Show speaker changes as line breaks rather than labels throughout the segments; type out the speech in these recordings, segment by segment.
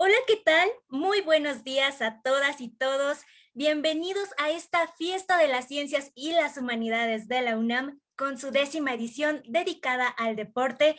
Hola, ¿qué tal? Muy buenos días a todas y todos. Bienvenidos a esta fiesta de las ciencias y las humanidades de la UNAM con su 10ª edición dedicada al deporte.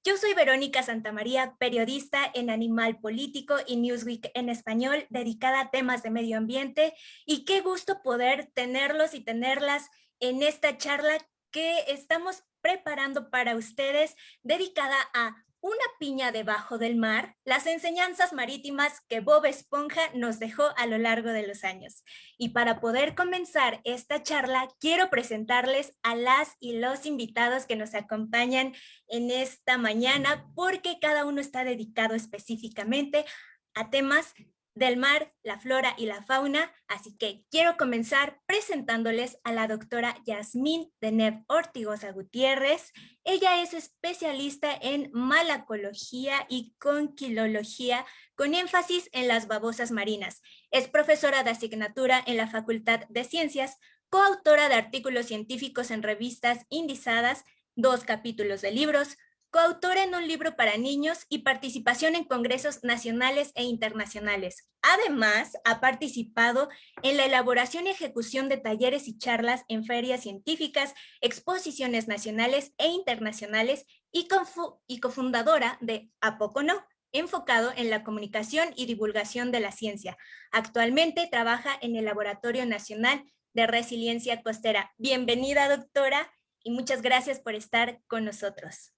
Yo soy Verónica Santamaría, periodista en Animal Político y Newsweek en español, dedicada a temas de medio ambiente. Y qué gusto poder tenerlos y tenerlas en esta charla que estamos preparando para ustedes, dedicada a una piña debajo del mar, las enseñanzas marítimas que Bob Esponja nos dejó a lo largo de los años. Y para poder comenzar esta charla, quiero presentarles a las y los invitados que nos acompañan en esta mañana, porque cada uno está dedicado específicamente a temas del mar, la flora y la fauna, así que quiero comenzar presentándoles a la doctora Yasmín Deneb Ortigosa Gutiérrez. Ella es especialista en malacología y conquilología, con énfasis en las babosas marinas. Es profesora de asignatura en la Facultad de Ciencias, coautora de artículos científicos en revistas indizadas, 2 capítulos de libros, coautora en un libro para niños y participación en congresos nacionales e internacionales. Además, ha participado en la elaboración y ejecución de talleres y charlas en ferias científicas, exposiciones nacionales e internacionales y cofundadora de ¿A poco no?, enfocado en la comunicación y divulgación de la ciencia. Actualmente trabaja en el Laboratorio Nacional de Resiliencia Costera. Bienvenida, doctora, y muchas gracias por estar con nosotros.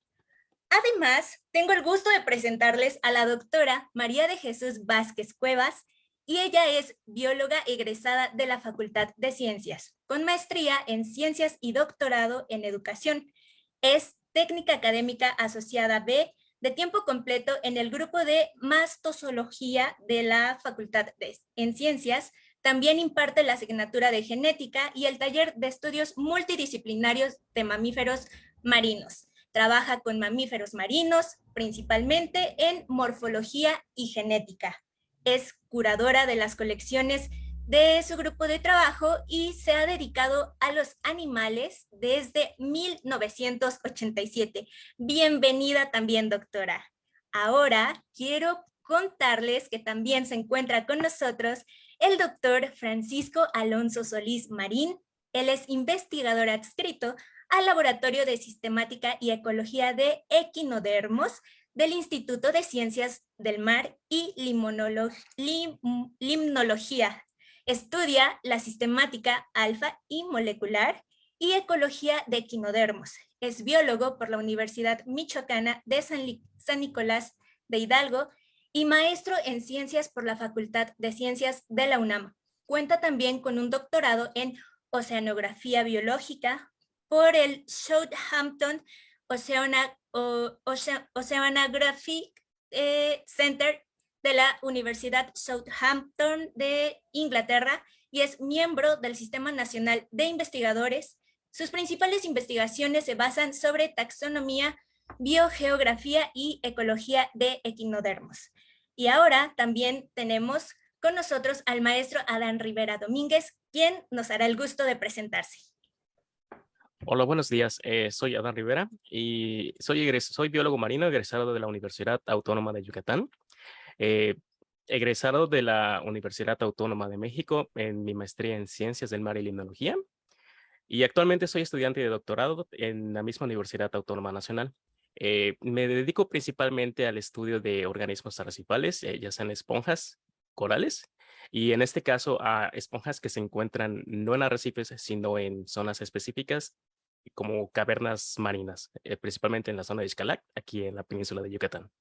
Además, tengo el gusto de presentarles a la doctora María de Jesús Vázquez Cuevas, y ella es bióloga egresada de la Facultad de Ciencias, con maestría en Ciencias y doctorado en Educación. Es técnica académica asociada B de tiempo completo en el grupo de mastozoología de la Facultad en Ciencias. También imparte la asignatura de genética y el taller de estudios multidisciplinarios de mamíferos marinos. Trabaja con mamíferos marinos, principalmente en morfología y genética. Es curadora de las colecciones de su grupo de trabajo y se ha dedicado a los animales desde 1987. Bienvenida también, doctora. Ahora quiero contarles que también se encuentra con nosotros el doctor Francisco Alonso Solís Marín. Él es investigador adscrito al Laboratorio de Sistemática y Ecología de Equinodermos del Instituto de Ciencias del Mar y Limnología. Estudia la sistemática alfa y molecular y ecología de equinodermos. Es biólogo por la Universidad Michoacana de San Nicolás de Hidalgo y maestro en ciencias por la Facultad de Ciencias de la UNAM. Cuenta también con un doctorado en oceanografía biológica por el Southampton Oceanographic Center de la Universidad Southampton de Inglaterra, y es miembro del Sistema Nacional de Investigadores. Sus principales investigaciones se basan sobre taxonomía, biogeografía y ecología de equinodermos. Y ahora también tenemos con nosotros al maestro Adán Rivera Domínguez, quien nos hará el gusto de presentarse.
Hola, buenos días. Soy Adán Rivera y soy biólogo marino egresado de la Universidad Autónoma de Yucatán. Eh, Egresado de la Universidad Autónoma de México en mi maestría en Ciencias del Mar y Limnología. Y actualmente soy estudiante de doctorado en la misma Universidad Autónoma Nacional. Me dedico principalmente al estudio de organismos arrecifales, ya sean esponjas, corales, y en este caso a esponjas que se encuentran no en arrecifes, sino en zonas específicas como cavernas marinas, principalmente en la zona de Xcalac, aquí en la península de Yucatán.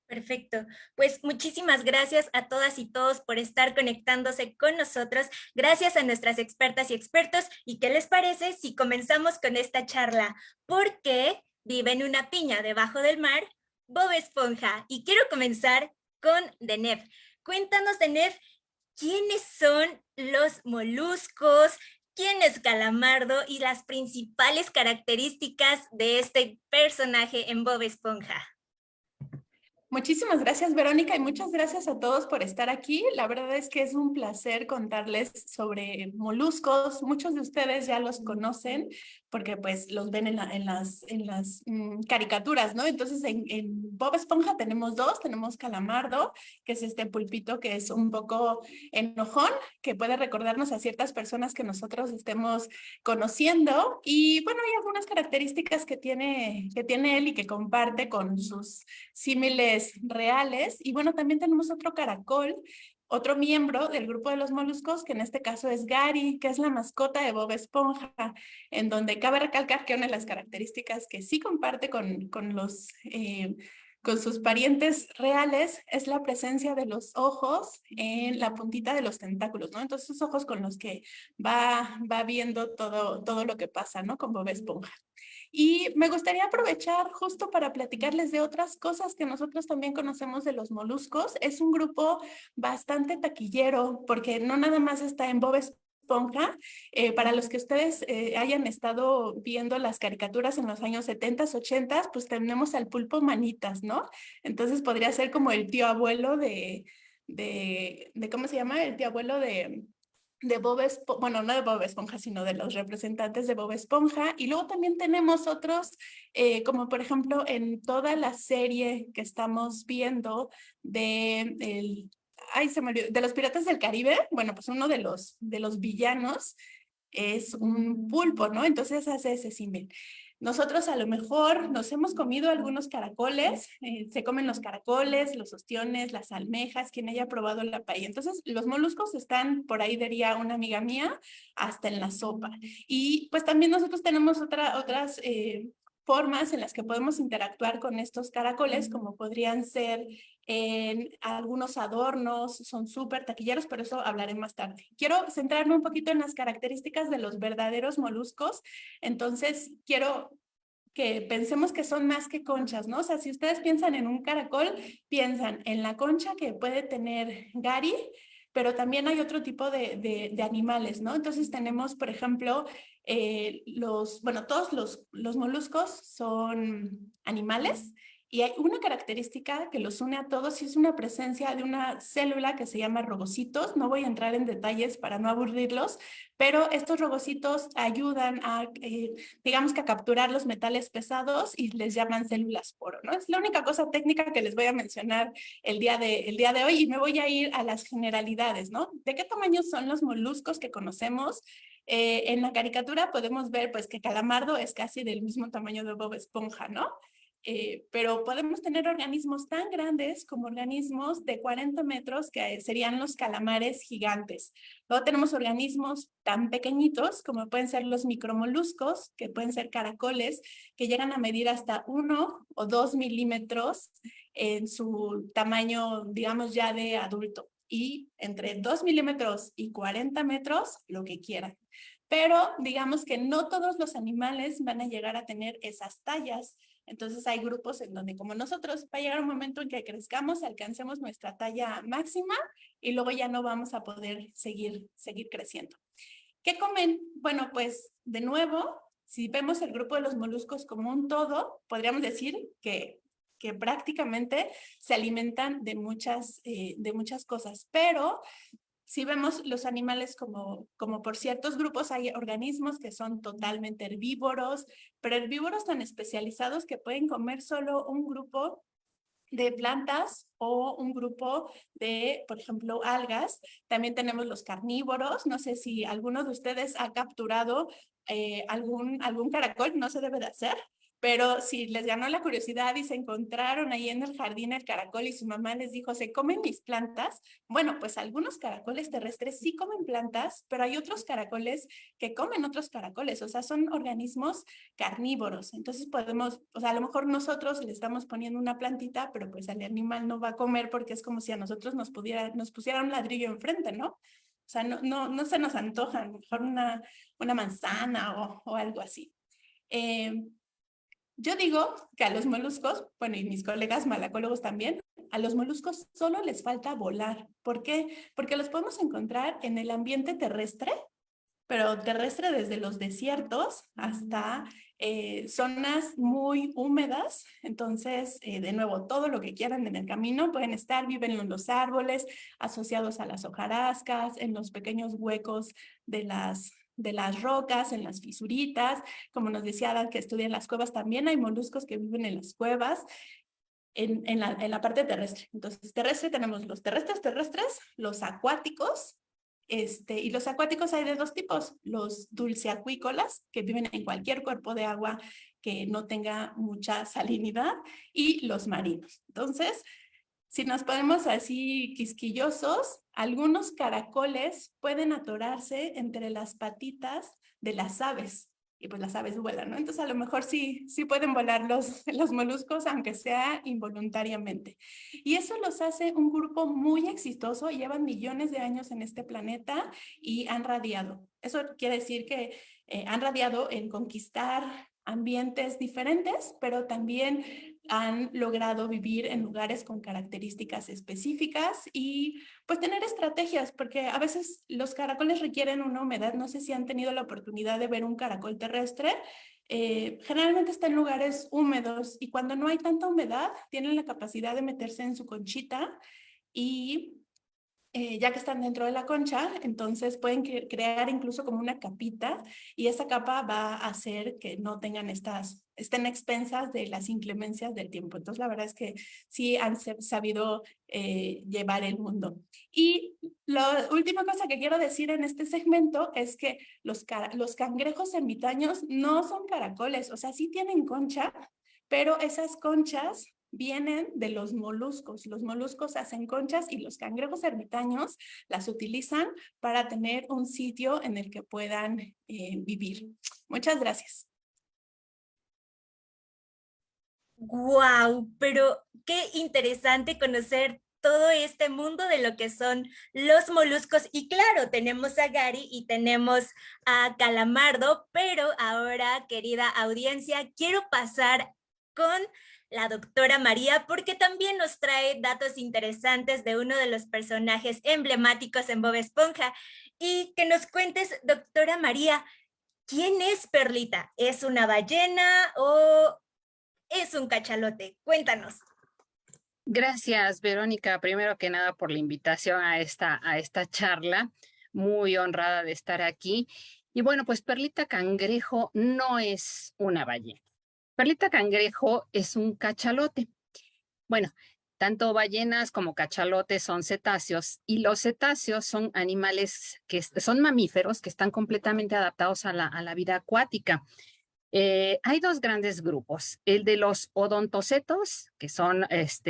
Perfecto. Pues muchísimas gracias a todas y todos por estar conectándose con nosotros. Gracias a nuestras expertas y expertos. ¿Y qué les parece si comenzamos con esta charla? ¿Por qué vive en una piña debajo del mar Bob Esponja? Y quiero comenzar con Deneb. Cuéntanos, Deneb, ¿quiénes son los moluscos? ¿Quién es Calamardo? Y las principales características de este personaje en Bob Esponja.
Muchísimas gracias, Verónica, y muchas gracias a todos por estar aquí. La verdad es que es un placer contarles sobre moluscos. Muchos de ustedes ya los conocen porque pues los ven en las caricaturas, ¿no? Entonces en Bob Esponja tenemos dos, tenemos Calamardo, que es este pulpito que es un poco enojón, que puede recordarnos a ciertas personas que nosotros estemos conociendo. Y bueno, hay algunas características que tiene él y que comparte con sus símiles reales. Y bueno, también tenemos otro caracol, otro miembro del grupo de los moluscos, que en este caso es Gary, que es la mascota de Bob Esponja, en donde cabe recalcar que una de las características que sí comparte con sus parientes reales es la presencia de los ojos en la puntita de los tentáculos, ¿no? Entonces, esos ojos con los que va viendo todo lo que pasa, ¿no? Con Bob Esponja. Y me gustaría aprovechar justo para platicarles de otras cosas que nosotros también conocemos de los moluscos. Es un grupo bastante taquillero porque no nada más está en Bob Esponja. Para los que ustedes hayan estado viendo las caricaturas en los años 70, 80, pues tenemos al pulpo Manitas, ¿no? Entonces podría ser como el tío abuelo de ¿cómo se llama? El tío abuelo de Bob Esponja, bueno, no de Bob Esponja, sino de los representantes de Bob Esponja. Y luego también tenemos otros, como por ejemplo en toda la serie que estamos viendo se me olvidó, de los Piratas del Caribe. Bueno, pues uno de los villanos es un pulpo, ¿no? Entonces hace ese símil. Nosotros a lo mejor nos hemos comido algunos caracoles, se comen los caracoles, los ostiones, las almejas, quien haya probado la paella. Entonces, los moluscos están, por ahí diría una amiga mía, hasta en la sopa. Y pues también nosotros tenemos otras formas en las que podemos interactuar con estos caracoles, como podrían ser en algunos adornos, son súper taquilleros, pero eso hablaré más tarde. Quiero centrarme un poquito en las características de los verdaderos moluscos. Entonces, quiero que pensemos que son más que conchas, ¿no? O sea, si ustedes piensan en un caracol, piensan en la concha que puede tener Gary, pero también hay otro tipo de animales, ¿no? Entonces tenemos, por ejemplo, todos los moluscos son animales y hay una característica que los une a todos y es una presencia de una célula que se llama robocitos. No voy a entrar en detalles para no aburrirlos, pero estos robocitos ayudan digamos que a capturar los metales pesados y les llaman células poro, ¿no? Es la única cosa técnica que les voy a mencionar el día de hoy y me voy a ir a las generalidades, ¿no? ¿De qué tamaño son los moluscos que conocemos? En la caricatura podemos ver pues que Calamardo es casi del mismo tamaño de Bob Esponja, ¿no? Pero podemos tener organismos tan grandes como organismos de 40 metros que serían los calamares gigantes. Luego tenemos organismos tan pequeñitos como pueden ser los micromoluscos, que pueden ser caracoles, que llegan a medir hasta 1 o 2 milímetros en su tamaño, digamos, ya de adulto. Y entre 2 milímetros y 40 metros, lo que quieran. Pero digamos que no todos los animales van a llegar a tener esas tallas. Entonces hay grupos en donde como nosotros va a llegar un momento en que crezcamos, alcancemos nuestra talla máxima y luego ya no vamos a poder seguir creciendo. ¿Qué comen? Bueno, pues de nuevo, si vemos el grupo de los moluscos como un todo, podríamos decir que prácticamente se alimentan de muchas cosas, pero si vemos los animales como por ciertos grupos, hay organismos que son totalmente herbívoros, pero herbívoros tan especializados que pueden comer solo un grupo de plantas o un grupo de, por ejemplo, algas. También tenemos los carnívoros. No sé si alguno de ustedes ha capturado algún caracol, no se debe de hacer. Pero si les ganó la curiosidad y se encontraron ahí en el jardín el caracol y su mamá les dijo, ¿se comen mis plantas? Bueno, pues algunos caracoles terrestres sí comen plantas, pero hay otros caracoles que comen otros caracoles, o sea, son organismos carnívoros. Entonces podemos, o sea, a lo mejor nosotros le estamos poniendo una plantita, pero pues el animal no va a comer porque es como si a nosotros nos pusieran un ladrillo enfrente, ¿no? O sea, no se nos antoja, a lo mejor una manzana o algo así. Yo digo que a los moluscos, bueno, y mis colegas malacólogos también, a los moluscos solo les falta volar. ¿Por qué? Porque los podemos encontrar en el ambiente terrestre pero terrestre desde los desiertos hasta zonas muy húmedas. Entonces, de nuevo, todo lo que quieran en el camino pueden estar, viven en los árboles, asociados a las hojarascas, en los pequeños huecos de las rocas, en las fisuritas. Como nos decía Adán, que estudia en las cuevas, también hay moluscos que viven en las cuevas. En la parte terrestre. Entonces, terrestre tenemos los terrestres, los acuáticos, y los acuáticos hay de dos tipos: los dulceacuícolas, que viven en cualquier cuerpo de agua que no tenga mucha salinidad, y los marinos. Entonces, si nos ponemos así quisquillosos, algunos caracoles pueden atorarse entre las patitas de las aves, y pues las aves vuelan, ¿no? Entonces a lo mejor sí pueden volar los moluscos, aunque sea involuntariamente. Y eso los hace un grupo muy exitoso, llevan millones de años en este planeta y han radiado. Eso quiere decir que han radiado en conquistar ambientes diferentes, pero también han logrado vivir en lugares con características específicas y pues tener estrategias, porque a veces los caracoles requieren una humedad. No sé si han tenido la oportunidad de ver un caracol terrestre. Generalmente está en lugares húmedos, y cuando no hay tanta humedad tienen la capacidad de meterse en su conchita y ya que están dentro de la concha, entonces pueden crear incluso como una capita, y esa capa va a hacer que no tengan estén expensas de las inclemencias del tiempo. Entonces la verdad es que sí han sabido llevar el mundo. Y la última cosa que quiero decir en este segmento es que los cangrejos ermitaños no son caracoles, o sea, sí tienen concha, pero esas conchas vienen de los moluscos. Los moluscos hacen conchas y los cangrejos ermitaños las utilizan para tener un sitio en el que puedan vivir. Muchas gracias.
¡Guau! Pero qué interesante conocer todo este mundo de lo que son los moluscos. Y claro, tenemos a Gary y tenemos a Calamardo, pero ahora, querida audiencia, quiero pasar con la doctora María, porque también nos trae datos interesantes de uno de los personajes emblemáticos en Bob Esponja. Y que nos cuentes, doctora María, ¿quién es Perlita? ¿Es una ballena o es un cachalote? Cuéntanos.
Gracias, Verónica, primero que nada por la invitación a esta charla. Muy honrada de estar aquí. Y bueno, pues Perlita Cangrejo no es una ballena. Perlita Cangrejo es un cachalote. Bueno, tanto ballenas como cachalotes son cetáceos, y los cetáceos son animales que son mamíferos que están completamente adaptados a la vida acuática. Hay dos grandes grupos: el de los odontocetos, que son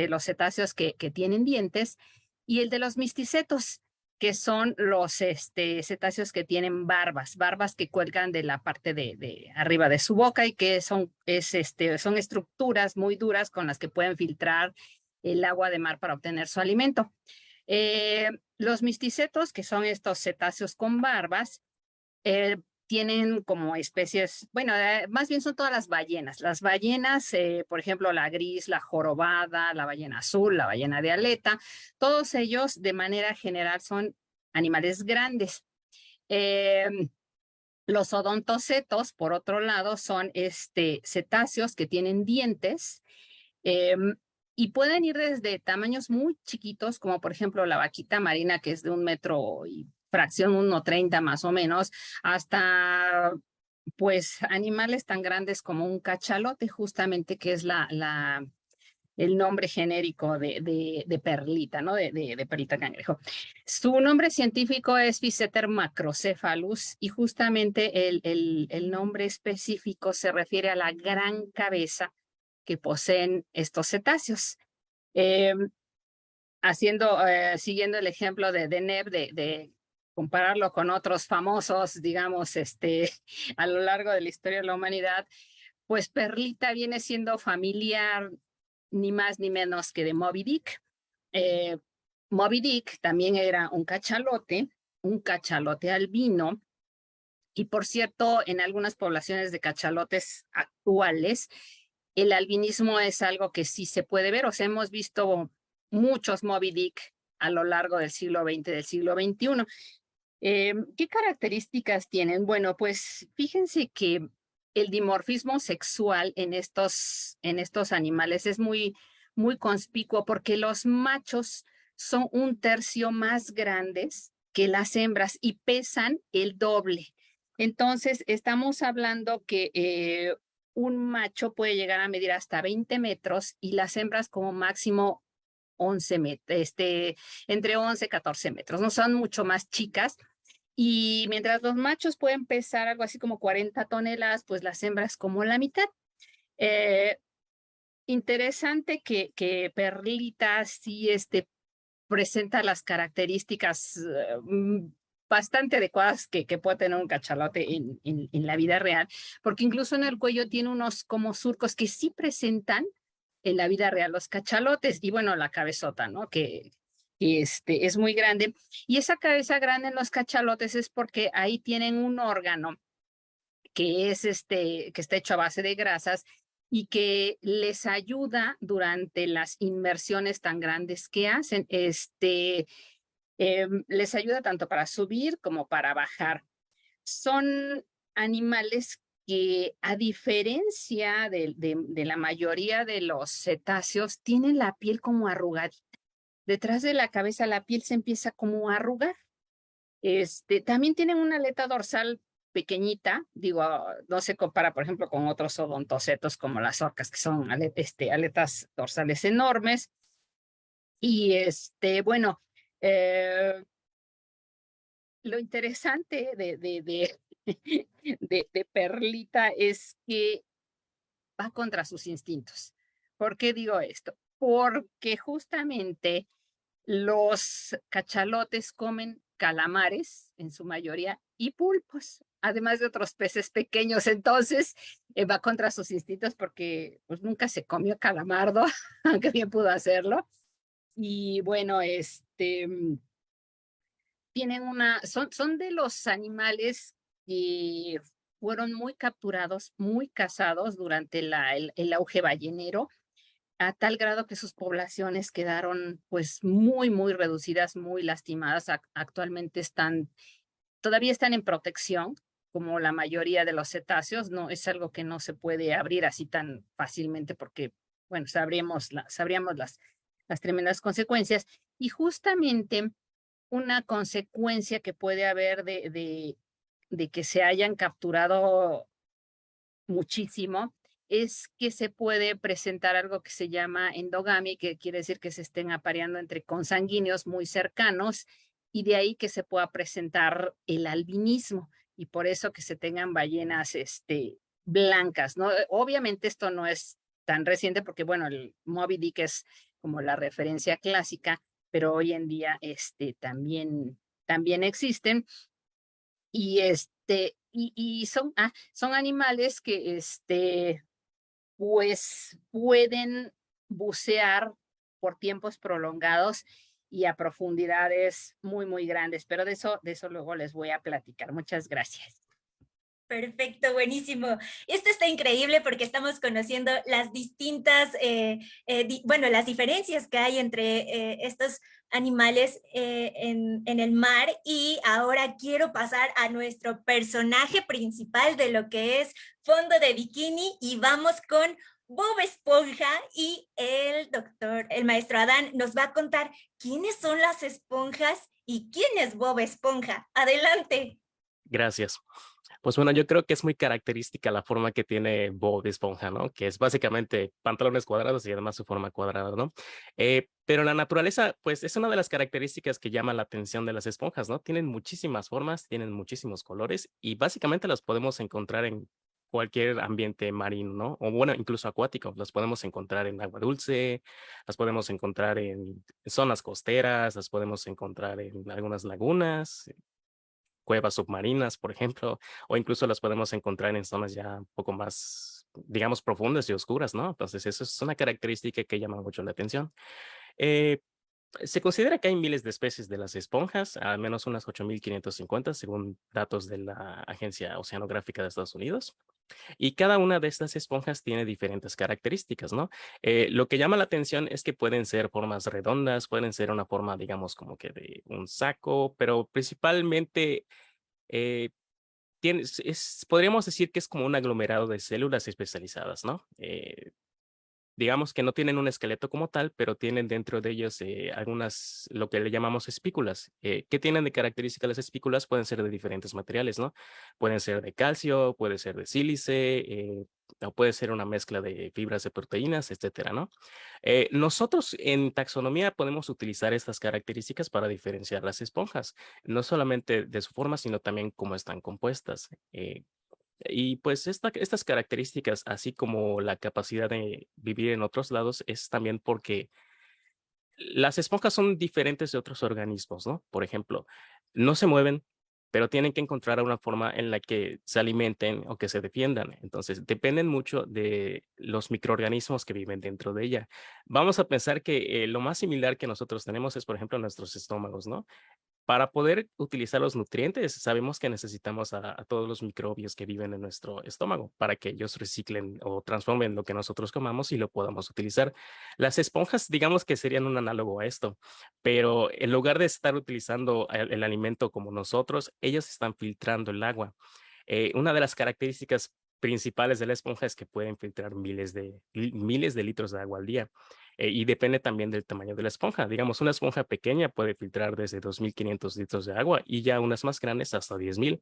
los cetáceos que tienen dientes, y el de los misticetos, que son los cetáceos que tienen barbas que cuelgan de la parte de arriba de su boca, y que son estructuras muy duras con las que pueden filtrar el agua de mar para obtener su alimento. Los misticetos, que son estos cetáceos con barbas, tienen como especies, bueno, más bien son todas las ballenas. Las ballenas, por ejemplo, la gris, la jorobada, la ballena azul, la ballena de aleta, todos ellos de manera general son animales grandes. Los odontocetos, por otro lado, son cetáceos que tienen dientes, y pueden ir desde tamaños muy chiquitos, como por ejemplo la vaquita marina, que es de 1 metro y fracción, 1,30 más o menos, hasta pues animales tan grandes como un cachalote, justamente, que es el nombre genérico de Perlita, ¿no? De Perlita Cangrejo. Su nombre científico es Physeter macrocephalus, y justamente el nombre específico se refiere a la gran cabeza que poseen estos cetáceos. Siguiendo el ejemplo de Neb, de compararlo con otros famosos, digamos, a lo largo de la historia de la humanidad, pues Perlita viene siendo familiar ni más ni menos que de Moby Dick. Moby Dick también era un cachalote albino, y por cierto, en algunas poblaciones de cachalotes actuales, el albinismo es algo que sí se puede ver. O sea, hemos visto muchos Moby Dick a lo largo del siglo XX, del siglo XXI. ¿Qué características tienen? Bueno, pues fíjense que el dimorfismo sexual en estos animales es muy conspicuo porque los machos son un tercio más grandes que las hembras y pesan el doble. Entonces, estamos hablando que un macho puede llegar a medir hasta 20 metros y las hembras como máximo 11 metros, entre 11 y 14 metros, no son mucho más chicas. Y mientras los machos pueden pesar algo así como 40 toneladas, pues las hembras como la mitad. Eh, Interesante que Perlita sí presenta las características bastante adecuadas que puede tener un cachalote en la vida real, porque incluso en el cuello tiene unos como surcos que sí presentan en la vida real los cachalotes, y bueno, la cabezota, ¿no? Que es muy grande. Y esa cabeza grande en los cachalotes es porque ahí tienen un órgano que que está hecho a base de grasas y que les ayuda durante las inmersiones tan grandes que hacen. Les ayuda tanto para subir como para bajar. Son animales que, a diferencia de la mayoría de los cetáceos, tienen la piel como arrugadita. Detrás de la cabeza la piel se empieza como a arrugar. También tienen una aleta dorsal pequeñita, digo, no se compara, por ejemplo, con otros odontocetos como las orcas, que son aletas dorsales enormes. Y bueno, eh, lo interesante de Perlita es que va contra sus instintos. ¿Por qué digo esto? Porque justamente los cachalotes comen calamares, en su mayoría, y pulpos, además de otros peces pequeños. Entonces, va contra sus instintos porque pues, nunca se comió calamardo, aunque bien pudo hacerlo. Y bueno, son de los animales que fueron muy capturados, muy cazados durante el auge ballenero, a tal grado que sus poblaciones quedaron pues muy reducidas, muy lastimadas. Actualmente todavía están en protección, como la mayoría de los cetáceos. No es algo que no se puede abrir así tan fácilmente porque, bueno, sabríamos las tremendas consecuencias. Y justamente una consecuencia que puede haber de que se hayan capturado muchísimo es que se puede presentar algo que se llama endogamia, que quiere decir que se estén apareando entre consanguíneos muy cercanos, y de ahí que se pueda presentar el albinismo, y por eso que se tengan ballenas blancas, ¿no? Obviamente esto no es tan reciente porque, bueno, el Moby Dick es como la referencia clásica, pero hoy en día también existen. Y son animales que pues pueden bucear por tiempos prolongados y a profundidades muy grandes, pero de eso luego les voy a platicar. Muchas gracias.
Perfecto, buenísimo. Esto está increíble porque estamos conociendo las distintas, bueno, las diferencias que hay entre estos animales en el mar, y ahora quiero pasar a nuestro personaje principal de lo que es Fondo de Bikini, y vamos con Bob Esponja, y el maestro Adán nos va a contar quiénes son las esponjas y quién es Bob Esponja. Adelante.
Gracias. Pues bueno, yo creo que es muy característica la forma que tiene Bob Esponja, ¿no? Que es básicamente pantalones cuadrados y además su forma cuadrada, ¿no? Pero la naturaleza, pues es una de las características que llama la atención de las esponjas, ¿no? Tienen muchísimas formas, tienen muchísimos colores y básicamente las podemos encontrar en cualquier ambiente marino, ¿no? O bueno, incluso acuático. Las podemos encontrar en agua dulce, las podemos encontrar en zonas costeras, las podemos encontrar en algunas lagunas, cuevas submarinas, por ejemplo, o incluso las podemos encontrar en zonas ya un poco más, digamos, profundas y oscuras, ¿no? Entonces, eso es una característica que llama mucho la atención. Eh, Se considera que hay miles de especies de las esponjas, al menos unas 8.550, según datos de la Agencia Oceanográfica de Estados Unidos. Y cada una de estas esponjas tiene diferentes características, ¿no? Lo que llama la atención es que pueden ser formas redondas, pueden ser una forma, digamos, como que de un saco, pero principalmente eh, podríamos decir que es como un aglomerado de células especializadas, ¿no? Digamos que no tienen un esqueleto como tal, pero tienen dentro de ellos algunas, lo que le llamamos espículas. ¿Qué tienen de características las espículas? Pueden ser de diferentes materiales, ¿no? Pueden ser de calcio, puede ser de sílice, o puede ser una mezcla de fibras de proteínas, etcétera, ¿no? Nosotros en taxonomía podemos utilizar estas características para diferenciar las esponjas, no solamente de su forma, sino también cómo están compuestas. Y pues estas características, así como la capacidad de vivir en otros lados, es también porque las esponjas son diferentes de otros organismos, ¿no? Por ejemplo, no se mueven, pero tienen que encontrar una forma en la que se alimenten o que se defiendan. Entonces, dependen mucho de los microorganismos que viven dentro de ella. Vamos a pensar que lo más similar que nosotros tenemos es, por ejemplo, nuestros estómagos, ¿no? Para poder utilizar los nutrientes, sabemos que necesitamos a todos los microbios que viven en nuestro estómago para que ellos reciclen o transformen lo que nosotros comamos y lo podamos utilizar. Las esponjas, digamos que serían un análogo a esto, pero en lugar de estar utilizando el alimento como nosotros, ellos están filtrando el agua. Una de las características principales de la esponja es que pueden filtrar miles de litros de agua al día. Y depende también del tamaño de la esponja. Digamos, una esponja pequeña puede filtrar desde 2.500 litros de agua y ya unas más grandes hasta 10.000.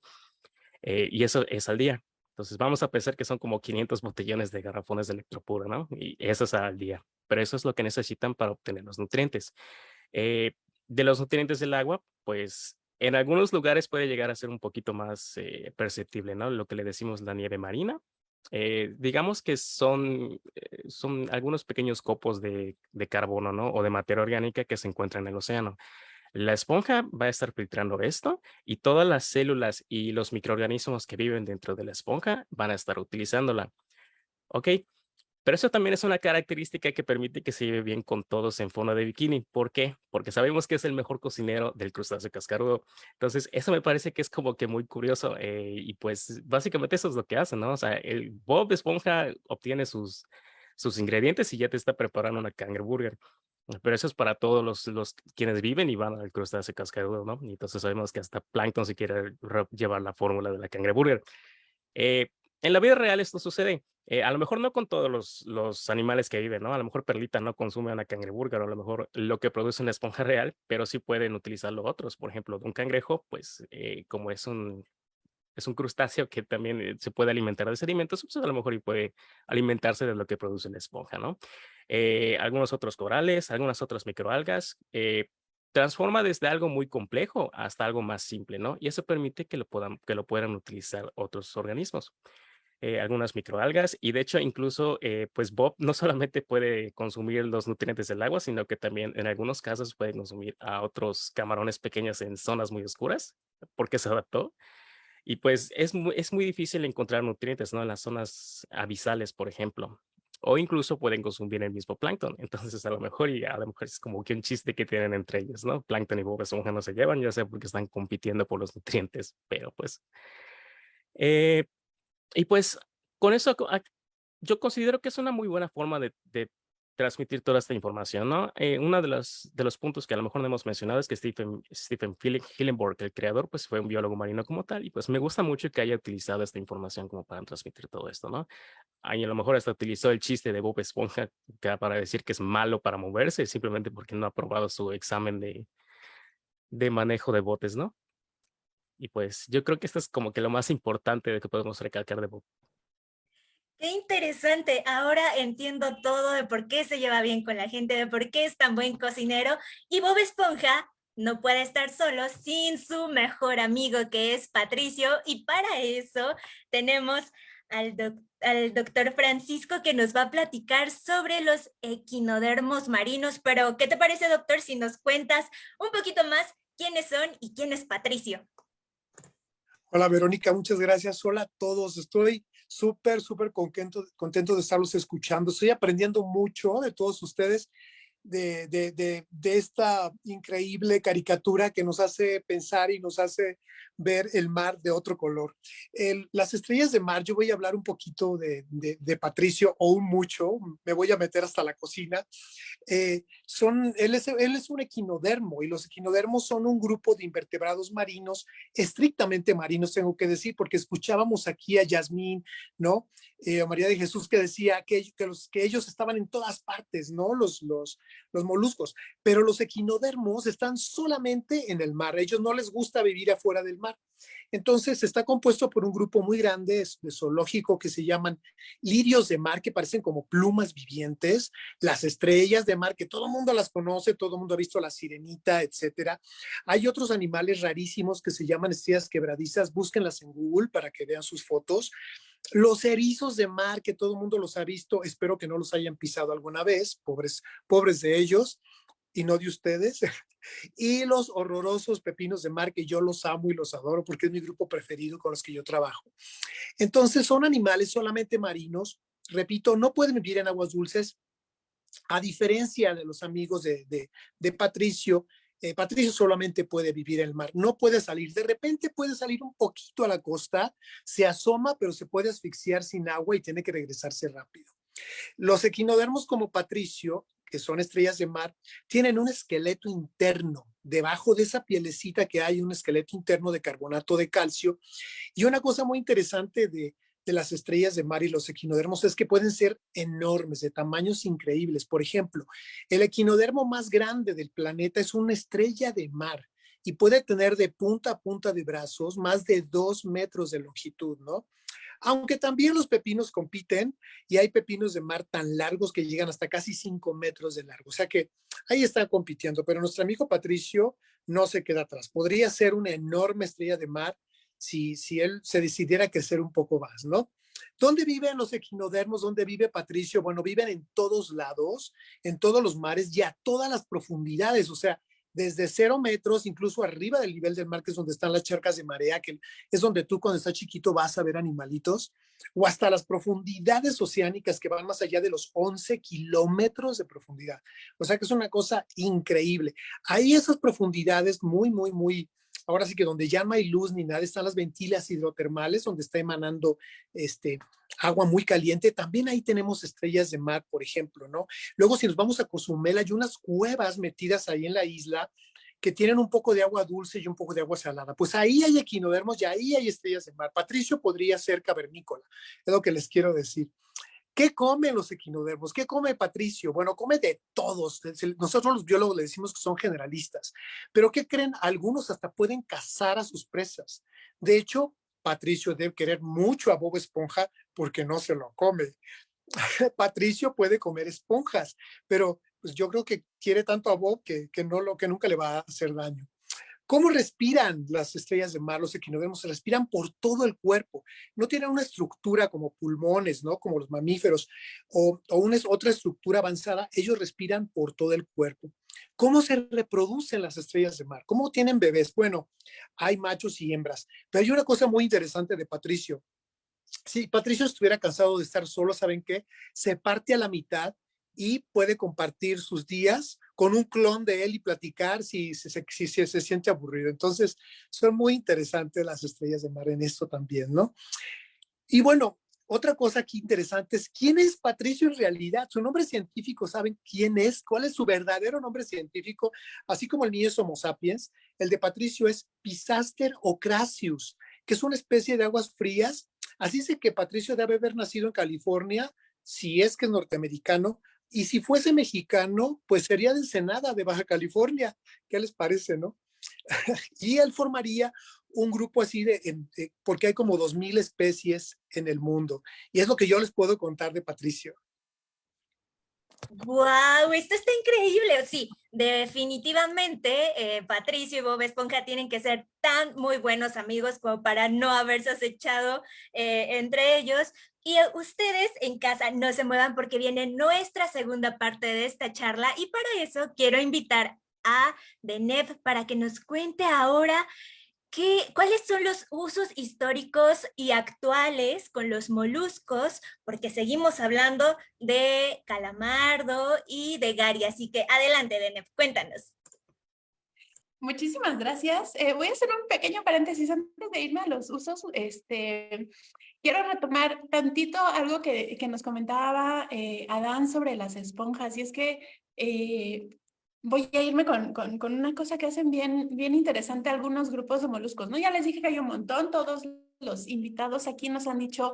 Y eso es al día. Entonces vamos a pensar que son como 500 botellones de garrafones de electropuro, ¿no? Y eso es al día. Pero eso es lo que necesitan para obtener los nutrientes. Eh, de los nutrientes del agua, pues en algunos lugares puede llegar a ser un poquito más perceptible, ¿no? Lo que le decimos la nieve marina. Digamos que son algunos pequeños copos de carbono, ¿no? O de materia orgánica que se encuentran en el océano. La esponja va a estar filtrando esto y todas las células y los microorganismos que viven dentro de la esponja van a estar utilizándola. ¿Ok? Pero eso también es una característica que permite que se lleve bien con todos en forma de bikini. ¿Por qué? Porque sabemos que es el mejor cocinero del crustáceo cascarudo. Entonces, eso me parece que es como que muy curioso. Y pues básicamente eso es lo que hace, ¿no? O sea, el Bob Esponja obtiene sus ingredientes y ya te está preparando una cangreburger. Pero eso es para todos los quienes viven y van al crustáceo cascarudo, ¿no? Y entonces sabemos que hasta Plankton si quiere llevar la fórmula de la cangreburger. Eh, en la vida real esto sucede. A lo mejor no con todos los animales que viven, ¿no? A lo mejor Perlita no consume una cangreburger o a lo mejor lo que produce una esponja real, pero sí pueden utilizarlo otros. Por ejemplo, un cangrejo, pues como es un crustáceo que también se puede alimentar de sedimentos, pues a lo mejor y puede alimentarse de lo que produce la esponja, ¿no? Algunos otros corales, algunas otras microalgas, transforma desde algo muy complejo hasta algo más simple, ¿no? Y eso permite que lo puedan utilizar otros organismos. Algunas microalgas y de hecho incluso pues Bob no solamente puede consumir los nutrientes del agua, sino que también en algunos casos puede consumir a otros camarones pequeños en zonas muy oscuras porque se adaptó. Y pues es muy difícil encontrar nutrientes, ¿no? En las zonas abisales, por ejemplo. O incluso pueden consumir el mismo plancton. Entonces, a lo mejor es como que un chiste que tienen entre ellos, ¿no? Plancton y Bob Esponja no se llevan, ya sea porque están compitiendo por los nutrientes, pero pues. Eh, y pues, con eso, yo considero que es una muy buena forma de transmitir toda esta información, ¿no? Uno de los puntos que a lo mejor no hemos mencionado es que Stephen Hillenburg, el creador, pues fue un biólogo marino como tal, y pues me gusta mucho que haya utilizado esta información como para transmitir todo esto, ¿no? Ahí a lo mejor hasta utilizó el chiste de Bob Esponja para decir que es malo para moverse, simplemente porque no ha aprobado su examen de manejo de botes, ¿no? Y pues yo creo que esto es como que lo más importante de que podemos recalcar de Bob.
Qué interesante. Ahora entiendo todo de por qué se lleva bien con la gente, de por qué es tan buen cocinero. Y Bob Esponja no puede estar solo sin su mejor amigo, que es Patricio. Y para eso tenemos al doctor Francisco, que nos va a platicar sobre los equinodermos marinos. Pero, ¿qué te parece, doctor, si nos cuentas un poquito más quiénes son y quién es Patricio?
Hola Verónica, muchas gracias. Hola a todos. Estoy súper contento de estarlos escuchando. Estoy aprendiendo mucho de todos ustedes, de esta increíble caricatura que nos hace pensar y nos hace ver el mar de otro color. Las estrellas de mar, yo voy a hablar un poquito de Patricio, o un mucho, me voy a meter hasta la cocina. Él es un equinodermo, y los equinodermos son un grupo de invertebrados marinos, estrictamente marinos, tengo que decir, porque escuchábamos aquí a Yasmín, ¿no? A María de Jesús, que decía que ellos estaban en todas partes, ¿no? Los moluscos, pero los equinodermos están solamente en el mar. A ellos no les gusta vivir afuera del mar. Entonces está compuesto por un grupo muy grande de zoológico que se llaman lirios de mar, que parecen como plumas vivientes, las estrellas de mar, que todo el mundo las conoce, todo el mundo ha visto la sirenita, etcétera. Hay otros animales rarísimos que se llaman estrellas quebradizas, búsquenlas en Google para que vean sus fotos. Los erizos de mar, que todo el mundo los ha visto, espero que no los hayan pisado alguna vez, pobres de ellos y no de ustedes. Y los horrorosos pepinos de mar, que yo los amo y los adoro porque es mi grupo preferido con los que yo trabajo. Entonces son animales solamente marinos, repito, no pueden vivir en aguas dulces, a diferencia de los amigos de Patricio. Patricio solamente puede vivir en el mar, no puede salir. De repente puede salir un poquito a la costa, se asoma, pero se puede asfixiar sin agua y tiene que regresarse rápido. Los equinodermos como Patricio, que son estrellas de mar, tienen un esqueleto interno. Debajo de esa pielecita que hay un esqueleto interno de carbonato de calcio. Y una cosa muy interesante de las estrellas de mar y los equinodermos es que pueden ser enormes, de tamaños increíbles. Por ejemplo, el equinodermo más grande del planeta es una estrella de mar y puede tener de punta a punta de brazos más de 2 metros de longitud, ¿no? Aunque también los pepinos compiten y hay pepinos de mar tan largos que llegan hasta casi 5 metros de largo. O sea que ahí están compitiendo, pero nuestro amigo Patricio no se queda atrás. Podría ser una enorme estrella de mar si él se decidiera a crecer un poco más, ¿no? ¿Dónde viven los equinodermos? ¿Dónde vive Patricio? Bueno, viven en todos lados, en todos los mares y a todas las profundidades. O sea, desde 0 metros, incluso arriba del nivel del mar, que es donde están las charcas de marea, que es donde tú cuando estás chiquito vas a ver animalitos, o hasta las profundidades oceánicas que van más allá de los 11 kilómetros de profundidad. O sea que es una cosa increíble. Hay esas profundidades muy, ahora sí que donde ya no hay luz ni nada, están las ventilas hidrotermales, donde está emanando agua muy caliente. También ahí tenemos estrellas de mar, por ejemplo, ¿no? Luego, si nos vamos a Cozumel, hay unas cuevas metidas ahí en la isla que tienen un poco de agua dulce y un poco de agua salada. Pues ahí hay equinodermos y ahí hay estrellas de mar. Patricio podría ser cavernícola, es lo que les quiero decir. ¿Qué comen los equinodermos? ¿Qué come Patricio? Bueno, come de todos. Nosotros los biólogos le decimos que son generalistas. Pero ¿qué creen? Algunos hasta pueden cazar a sus presas. De hecho, Patricio debe querer mucho a Bob Esponja porque no se lo come. Patricio puede comer esponjas, pero pues yo creo que quiere tanto a Bob que nunca le va a hacer daño. ¿Cómo respiran las estrellas de mar, los equinodermos? Se respiran por todo el cuerpo. No tienen una estructura como pulmones, ¿no? Como los mamíferos, o otra estructura avanzada. Ellos respiran por todo el cuerpo. ¿Cómo se reproducen las estrellas de mar? ¿Cómo tienen bebés? Bueno, hay machos y hembras. Pero hay una cosa muy interesante de Patricio. Si Patricio estuviera cansado de estar solo, ¿saben qué? Se parte a la mitad y puede compartir sus días con un clon de él y platicar si se siente aburrido. Entonces, son muy interesantes las estrellas de mar en esto también, ¿no? Y bueno, otra cosa aquí interesante es quién es Patricio en realidad. Su nombre científico, ¿saben quién es? ¿Cuál es su verdadero nombre científico? Así como el mío es Homo sapiens, el de Patricio es Pisaster ocracius, que es una especie de aguas frías. Así es que Patricio debe haber nacido en California, si es que es norteamericano, y si fuese mexicano, pues sería de Ensenada, de Baja California. ¿Qué les parece, no? Y él formaría un grupo así porque hay como 2,000 especies en el mundo. Y es lo que yo les puedo contar de Patricio.
¡Wow! Esto está increíble. Sí, definitivamente Patricio y Bob Esponja tienen que ser tan muy buenos amigos como para no haberse acechado entre ellos. Y ustedes en casa no se muevan porque viene nuestra segunda parte de esta charla y para eso quiero invitar a Deneb para que nos cuente ahora ¿cuáles son los usos históricos y actuales con los moluscos? Porque seguimos hablando de calamardo y de gari, así que adelante, Deneb, cuéntanos.
Muchísimas gracias. Voy a hacer un pequeño paréntesis antes de irme a los usos. Quiero retomar tantito algo que nos comentaba Adán sobre las esponjas. Y es que voy a irme con una cosa que hacen bien interesante algunos grupos de moluscos, ¿no? Ya les dije que hay un montón. Todos los invitados aquí nos han dicho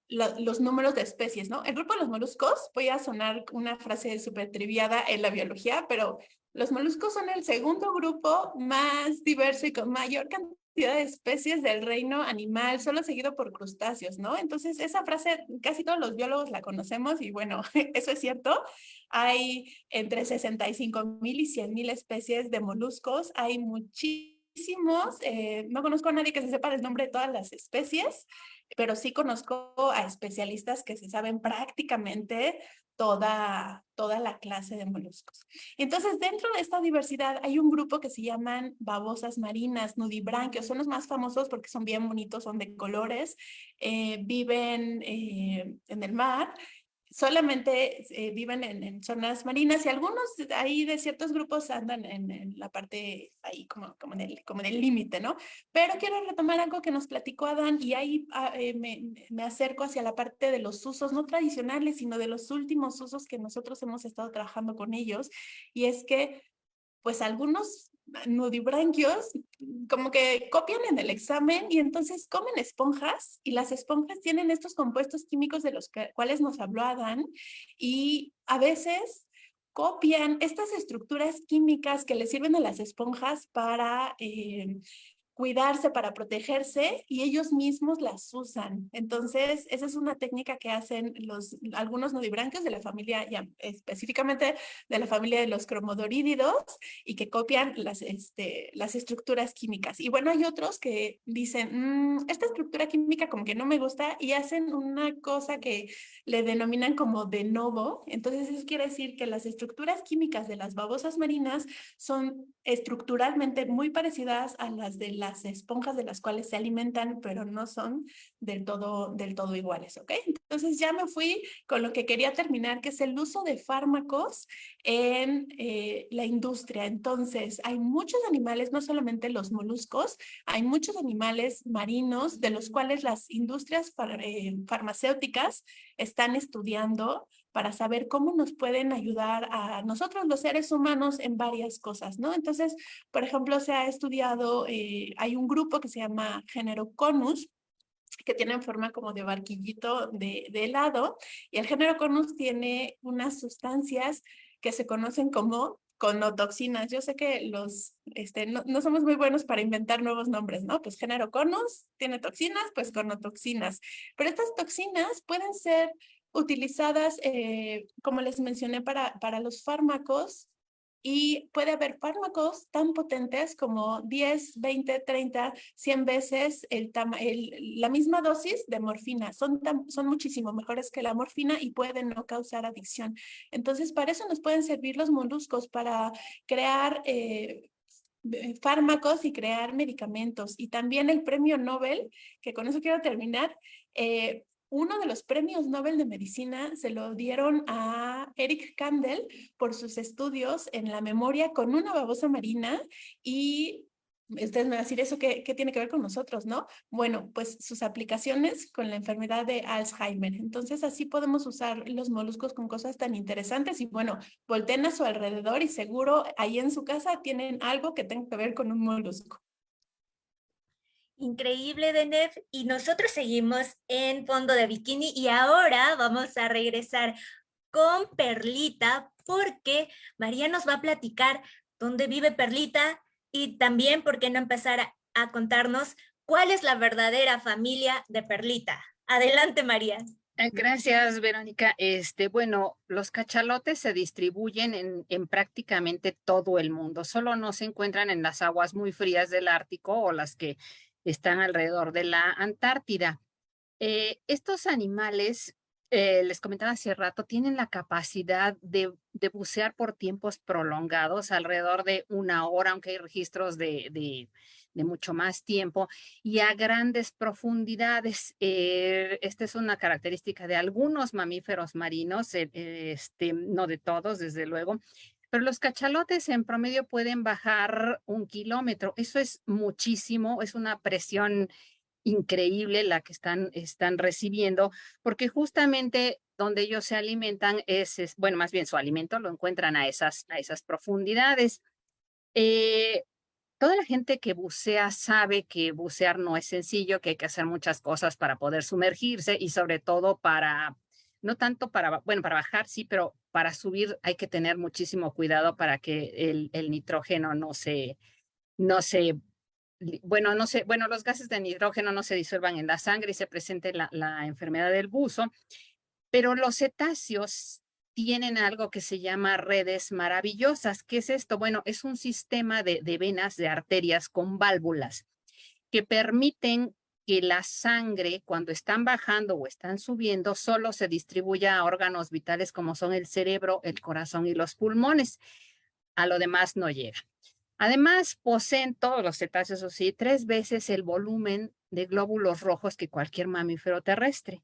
los números de especies, ¿no? El grupo de los moluscos, voy a sonar una frase súper triviada en la biología, pero los moluscos son el segundo grupo más diverso y con mayor cantidad de especies del reino animal, solo seguido por crustáceos, ¿no? Entonces, esa frase casi todos los biólogos la conocemos y bueno, eso es cierto. Hay entre 65,000 y 100,000 especies de moluscos. Hay muchísimos. No conozco a nadie que se sepa el nombre de todas las especies, pero sí conozco a especialistas que se saben prácticamente toda la clase de moluscos. Entonces, dentro de esta diversidad hay un grupo que se llaman babosas marinas, nudibranquios. Son los más famosos porque son bien bonitos, son de colores, viven en el mar. Solamente viven en zonas marinas y algunos ahí de ciertos grupos andan en la parte ahí como en el límite, ¿no? Pero quiero retomar algo que nos platicó Adán y ahí me acerco hacia la parte de los usos, no tradicionales, sino de los últimos usos que nosotros hemos estado trabajando con ellos. Y es que pues algunos nudibranquios como que copian en el examen y entonces comen esponjas y las esponjas tienen estos compuestos químicos de los cuales nos habló Adán y a veces copian estas estructuras químicas que le sirven a las esponjas para cuidarse, para protegerse y ellos mismos las usan. Entonces, esa es una técnica que hacen algunos nudibranquios de la familia, ya específicamente de la familia de los cromodorídeos y que copian las estructuras químicas. Y bueno, hay otros que dicen, esta estructura química como que no me gusta y hacen una cosa que le denominan como de novo. Entonces, eso quiere decir que las estructuras químicas de las babosas marinas son estructuralmente muy parecidas a las de las esponjas de las cuales se alimentan, pero no son del todo iguales, ¿ok? Entonces ya me fui con lo que quería terminar, que es el uso de fármacos en la industria. Entonces, hay muchos animales, no solamente los moluscos, hay muchos animales marinos de los cuales las industrias farmacéuticas están estudiando para saber cómo nos pueden ayudar a nosotros los seres humanos en varias cosas, ¿no? Entonces, por ejemplo, se ha estudiado, hay un grupo que se llama género Conus, que tiene forma como de barquillito de helado, y el género Conus tiene unas sustancias que se conocen como conotoxinas. Yo sé que no somos muy buenos para inventar nuevos nombres, ¿no? Pues género Conus tiene toxinas, pues conotoxinas. Pero estas toxinas pueden ser utilizadas, como les mencioné, para los fármacos y puede haber fármacos tan potentes como 10, 20, 30, 100 veces la misma dosis de morfina. Son muchísimo mejores que la morfina y pueden no causar adicción. Entonces, para eso nos pueden servir los moluscos, para crear fármacos y crear medicamentos. Y también el premio Nobel, que con eso quiero terminar, uno de los premios Nobel de Medicina se lo dieron a Eric Kandel por sus estudios en la memoria con una babosa marina y ustedes me van a decir, ¿eso qué tiene que ver con nosotros, no? Bueno, pues sus aplicaciones con la enfermedad de Alzheimer. Entonces, así podemos usar los moluscos con cosas tan interesantes y bueno, volteen a su alrededor y seguro ahí en su casa tienen algo que tenga que ver con un molusco.
Increíble, Denef. Y nosotros seguimos en Fondo de Bikini y ahora vamos a regresar con Perlita porque María nos va a platicar dónde vive Perlita y también, ¿por qué no empezar a contarnos cuál es la verdadera familia de Perlita? Adelante, María.
Gracias, Verónica. Bueno, los cachalotes se distribuyen en prácticamente todo el mundo. Solo no se encuentran en las aguas muy frías del Ártico o las que están alrededor de la Antártida. Estos animales, les comentaba hace rato, tienen la capacidad de bucear por tiempos prolongados, alrededor de 1 hora, aunque hay registros de mucho más tiempo, y a grandes profundidades. Esta es una característica de algunos mamíferos marinos, no de todos, desde luego, pero los cachalotes en promedio pueden bajar 1 kilómetro. Eso es muchísimo, es una presión increíble la que están recibiendo, porque justamente donde ellos se alimentan bueno, más bien su alimento lo encuentran a esas profundidades. Toda la gente que bucea sabe que bucear no es sencillo, que hay que hacer muchas cosas para poder sumergirse y sobre todo no tanto bueno, para bajar sí, pero para subir hay que tener muchísimo cuidado para que el nitrógeno no se, bueno, los gases de nitrógeno no se disuelvan en la sangre y se presente la enfermedad del buzo, pero los cetáceos tienen algo que se llama redes maravillosas. ¿Qué es esto? Bueno, es un sistema de venas, de arterias con válvulas que permiten que la sangre, cuando están bajando o están subiendo, solo se distribuya a órganos vitales como son el cerebro, el corazón y los pulmones. A lo demás no llega. Además, poseen todos los cetáceos, o sí, 3 veces el volumen de glóbulos rojos que cualquier mamífero terrestre.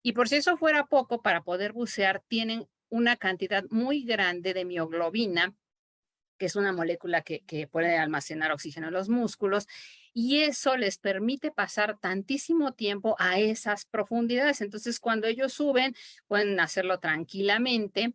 Y por si eso fuera poco, para poder bucear tienen una cantidad muy grande de mioglobina, que es una molécula que puede almacenar oxígeno en los músculos, y eso les permite pasar tantísimo tiempo a esas profundidades. Entonces, cuando ellos suben, pueden hacerlo tranquilamente,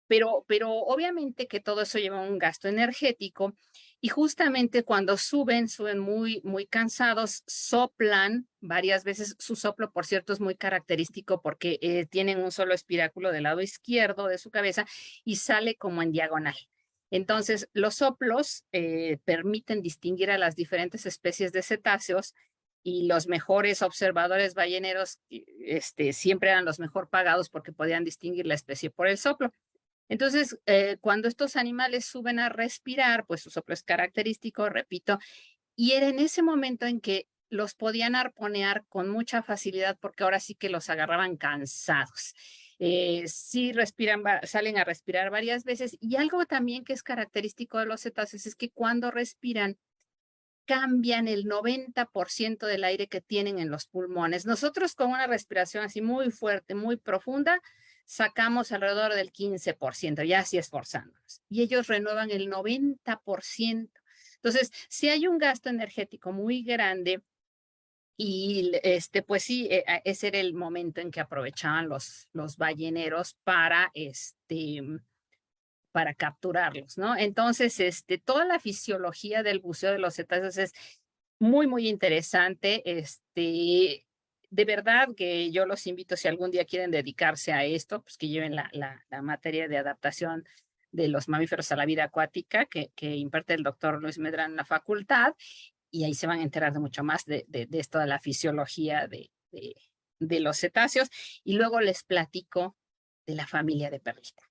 pero obviamente que todo eso lleva un gasto energético y justamente cuando suben muy, muy cansados, soplan varias veces. Su soplo, por cierto, es muy característico porque tienen un solo espiráculo del lado izquierdo de su cabeza y sale como en diagonal. Entonces, los soplos permiten distinguir a las diferentes especies de cetáceos y los mejores observadores balleneros siempre eran los mejor pagados porque podían distinguir la especie por el soplo. Entonces, cuando estos animales suben a respirar, pues su soplo es característico, repito, y era en ese momento en que los podían arponear con mucha facilidad porque ahora sí que los agarraban cansados. Sí salen a respirar varias veces y algo también que es característico de los cetáceos es que cuando respiran, cambian el 90% del aire que tienen en los pulmones. Nosotros con una respiración así muy fuerte, muy profunda, sacamos alrededor del 15%, ya así esforzándonos. Y ellos renuevan el 90%. Entonces, si hay un gasto energético muy grande y pues sí, ese era el momento en que aprovechaban los balleneros para capturarlos, ¿no? Entonces, toda la fisiología del buceo de los cetáceos es muy, muy interesante. De verdad que yo los invito, si algún día quieren dedicarse a esto, pues que lleven la materia de adaptación de los mamíferos a la vida acuática que imparte el doctor Luis Medrano en la facultad, y ahí se van a enterar de mucho más de esto de la fisiología de los cetáceos, y luego les platico de la familia de perlita.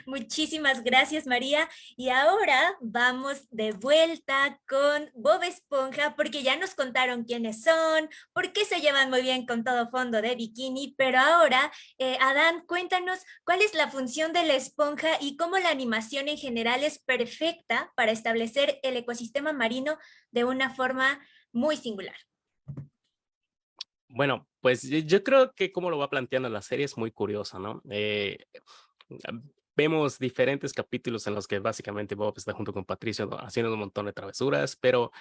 Muchísimas gracias, María. Y ahora vamos de vuelta con Bob Esponja, porque ya nos contaron quiénes son, por qué se llevan muy bien con todo fondo de bikini, pero ahora, Adán, cuéntanos cuál es la función de la esponja y cómo la animación en general es perfecta para establecer el ecosistema marino de una forma muy singular.
Bueno, pues yo creo que como lo va planteando la serie es muy curioso, ¿no? Vemos diferentes capítulos en los que básicamente Bob está junto con Patricio, ¿no?, haciendo un montón de travesuras, pero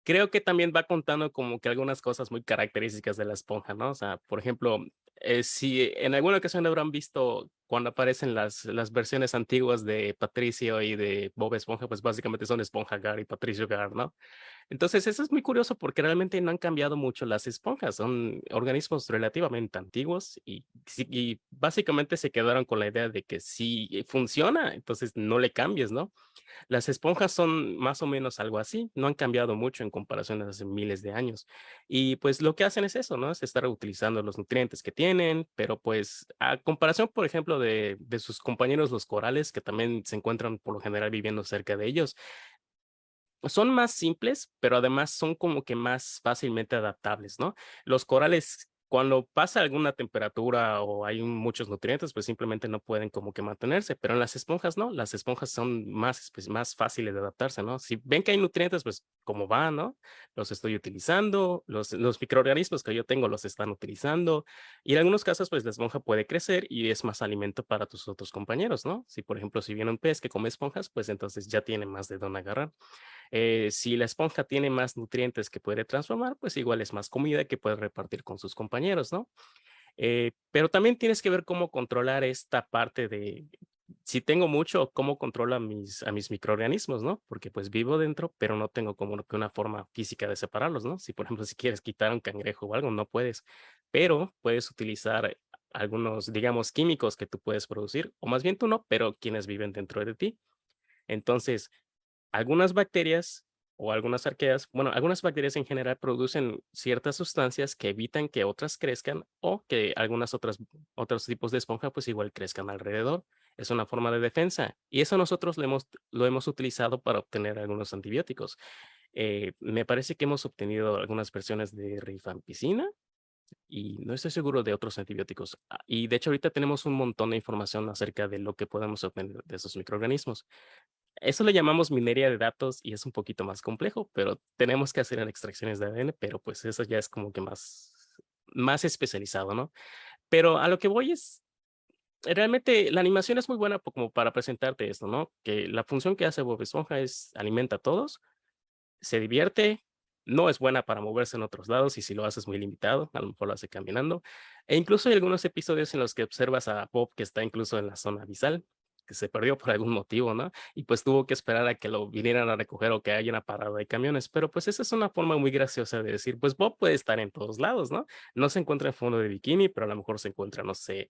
creo que también va contando como que algunas cosas muy características de la esponja, ¿no? O sea, por ejemplo, si en alguna ocasión habrán visto cuando aparecen las versiones antiguas de Patricio y de Bob Esponja, pues básicamente son Esponja Gar y Patricio Gar, ¿no? Entonces, eso es muy curioso porque realmente no han cambiado mucho las esponjas. Son organismos relativamente antiguos y básicamente se quedaron con la idea de que si funciona, entonces no le cambies, ¿no? Las esponjas son más o menos algo así, no han cambiado mucho en comparación a hace miles de años. Y pues lo que hacen es eso, ¿no? Es estar utilizando los nutrientes que tienen, pero pues a comparación, por ejemplo, de sus compañeros los corales, que también se encuentran por lo general viviendo cerca de ellos, son más simples, pero además son como que más fácilmente adaptables, ¿no? Los corales cuando pasa alguna temperatura o hay muchos nutrientes, pues simplemente no pueden como que mantenerse, pero en las esponjas no, las esponjas son más fáciles de adaptarse, ¿no? Si ven que hay nutrientes, pues como van, ¿no? Los estoy utilizando, los microorganismos que yo tengo los están utilizando y en algunos casos, pues la esponja puede crecer y es más alimento para tus otros compañeros, ¿no? Si por ejemplo, si viene un pez que come esponjas, pues entonces ya tiene más de dónde agarrar. Si la esponja tiene más nutrientes que puede transformar, pues igual es más comida que puede repartir con sus compañeros, ¿no? Pero también tienes que ver cómo controlar esta parte de, si tengo mucho, cómo controlo a mis microorganismos, ¿no? Porque pues vivo dentro, pero no tengo como que una forma física de separarlos, ¿no? Si por ejemplo, si quieres quitar un cangrejo o algo, no puedes, pero puedes utilizar algunos, digamos, químicos que tú puedes producir, o más bien tú no, pero quienes viven dentro de ti. Entonces, algunas bacterias o algunas arqueas, bueno, algunas bacterias en general producen ciertas sustancias que evitan que otras crezcan o que otros tipos de esponja pues igual crezcan alrededor. Es una forma de defensa y eso nosotros lo hemos utilizado para obtener algunos antibióticos. Me parece que hemos obtenido algunas versiones de rifampicina y no estoy seguro de otros antibióticos. Y de hecho ahorita tenemos un montón de información acerca de lo que podemos obtener de esos microorganismos. Eso le llamamos minería de datos y es un poquito más complejo, pero tenemos que hacer extracciones de ADN, pero pues eso ya es como que más especializado, ¿no? Pero a lo que voy es, realmente la animación es muy buena como para presentarte esto, ¿no? Que la función que hace Bob Esponja es alimenta a todos, se divierte, no es buena para moverse en otros lados y si lo haces muy limitado, a lo mejor lo hace caminando. E incluso hay algunos episodios en los que observas a Bob que está incluso en la zona abisal, que se perdió por algún motivo, ¿no? Y pues tuvo que esperar a que lo vinieran a recoger o que haya una parada de camiones. Pero pues esa es una forma muy graciosa de decir, pues Bob puede estar en todos lados, ¿no? No se encuentra en fondo de bikini, pero a lo mejor se encuentra, no sé,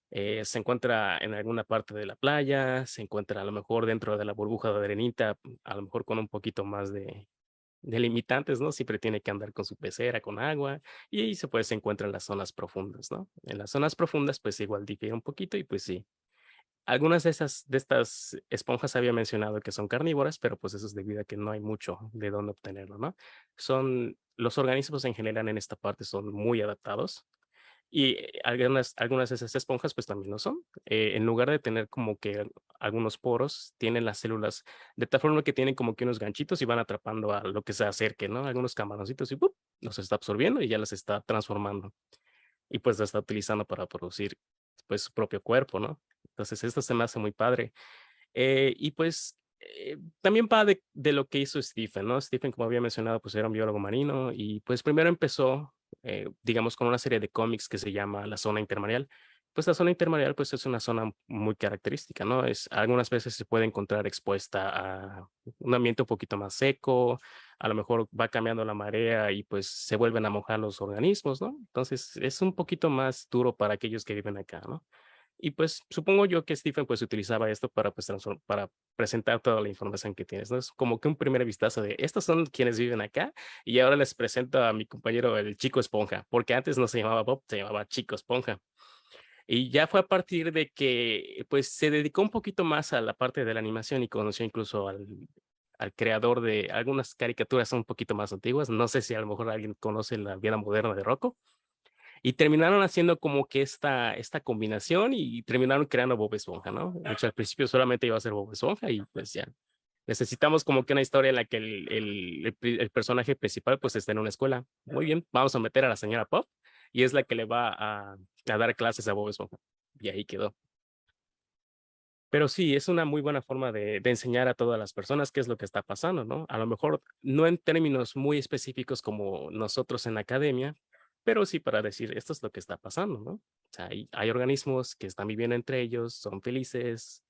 se encuentra en alguna parte de la playa, se encuentra a lo mejor dentro de la burbuja de arenita, a lo mejor con un poquito más de limitantes, ¿no? Siempre tiene que andar con su pecera, con agua, y ahí se encuentra en las zonas profundas, ¿no? En las zonas profundas, pues igual difiere un poquito, y pues sí. Algunas de estas esponjas había mencionado que son carnívoras, pero pues eso es debido a que no hay mucho de dónde obtenerlo, ¿no? Los organismos en general en esta parte son muy adaptados, y algunas de esas esponjas pues también lo son. En lugar de tener como que algunos poros, tienen las células de tal forma que tienen como que unos ganchitos y van atrapando a lo que se acerque, ¿no? Algunos camaroncitos y ¡pup! Los está absorbiendo y ya los está transformando. Y pues lo está utilizando para producir pues su propio cuerpo, ¿no? Entonces esto se me hace muy padre. Y pues también va de lo que hizo Stephen, ¿no? Stephen, como había mencionado, pues era un biólogo marino y pues primero empezó, digamos, con una serie de cómics que se llama La Zona Intermareal. Pues la zona intermareal pues es una zona muy característica, ¿no? Algunas veces se puede encontrar expuesta a un ambiente un poquito más seco, a lo mejor va cambiando la marea y pues se vuelven a mojar los organismos, ¿no? Entonces es un poquito más duro para aquellos que viven acá, ¿no? Y pues supongo yo que Stephen pues utilizaba esto para, pues, para presentar toda la información que tienes, ¿no? Es como que un primer vistazo de estos son quienes viven acá y ahora les presento a mi compañero el Chico Esponja, porque antes no se llamaba Bob, se llamaba Chico Esponja. Y ya fue a partir de que pues se dedicó un poquito más a la parte de la animación y conoció incluso al creador de algunas caricaturas un poquito más antiguas. No sé si a lo mejor alguien conoce la vida moderna de Rocco. Y terminaron haciendo como que esta combinación y terminaron creando Bob Esponja, ¿no? De hecho, al principio solamente iba a ser Bob Esponja y pues ya. Necesitamos como que una historia en la que el personaje principal pues esté en una escuela. Muy bien, vamos a meter a la señora Pop y es la que le va a dar clases a Bob Esponja. Y ahí quedó. Pero sí, es una muy buena forma de enseñar a todas las personas qué es lo que está pasando, ¿no? A lo mejor no en términos muy específicos como nosotros en la academia, pero sí para decir esto es lo que está pasando, ¿no? O sea, hay organismos que están viviendo entre ellos, son felices,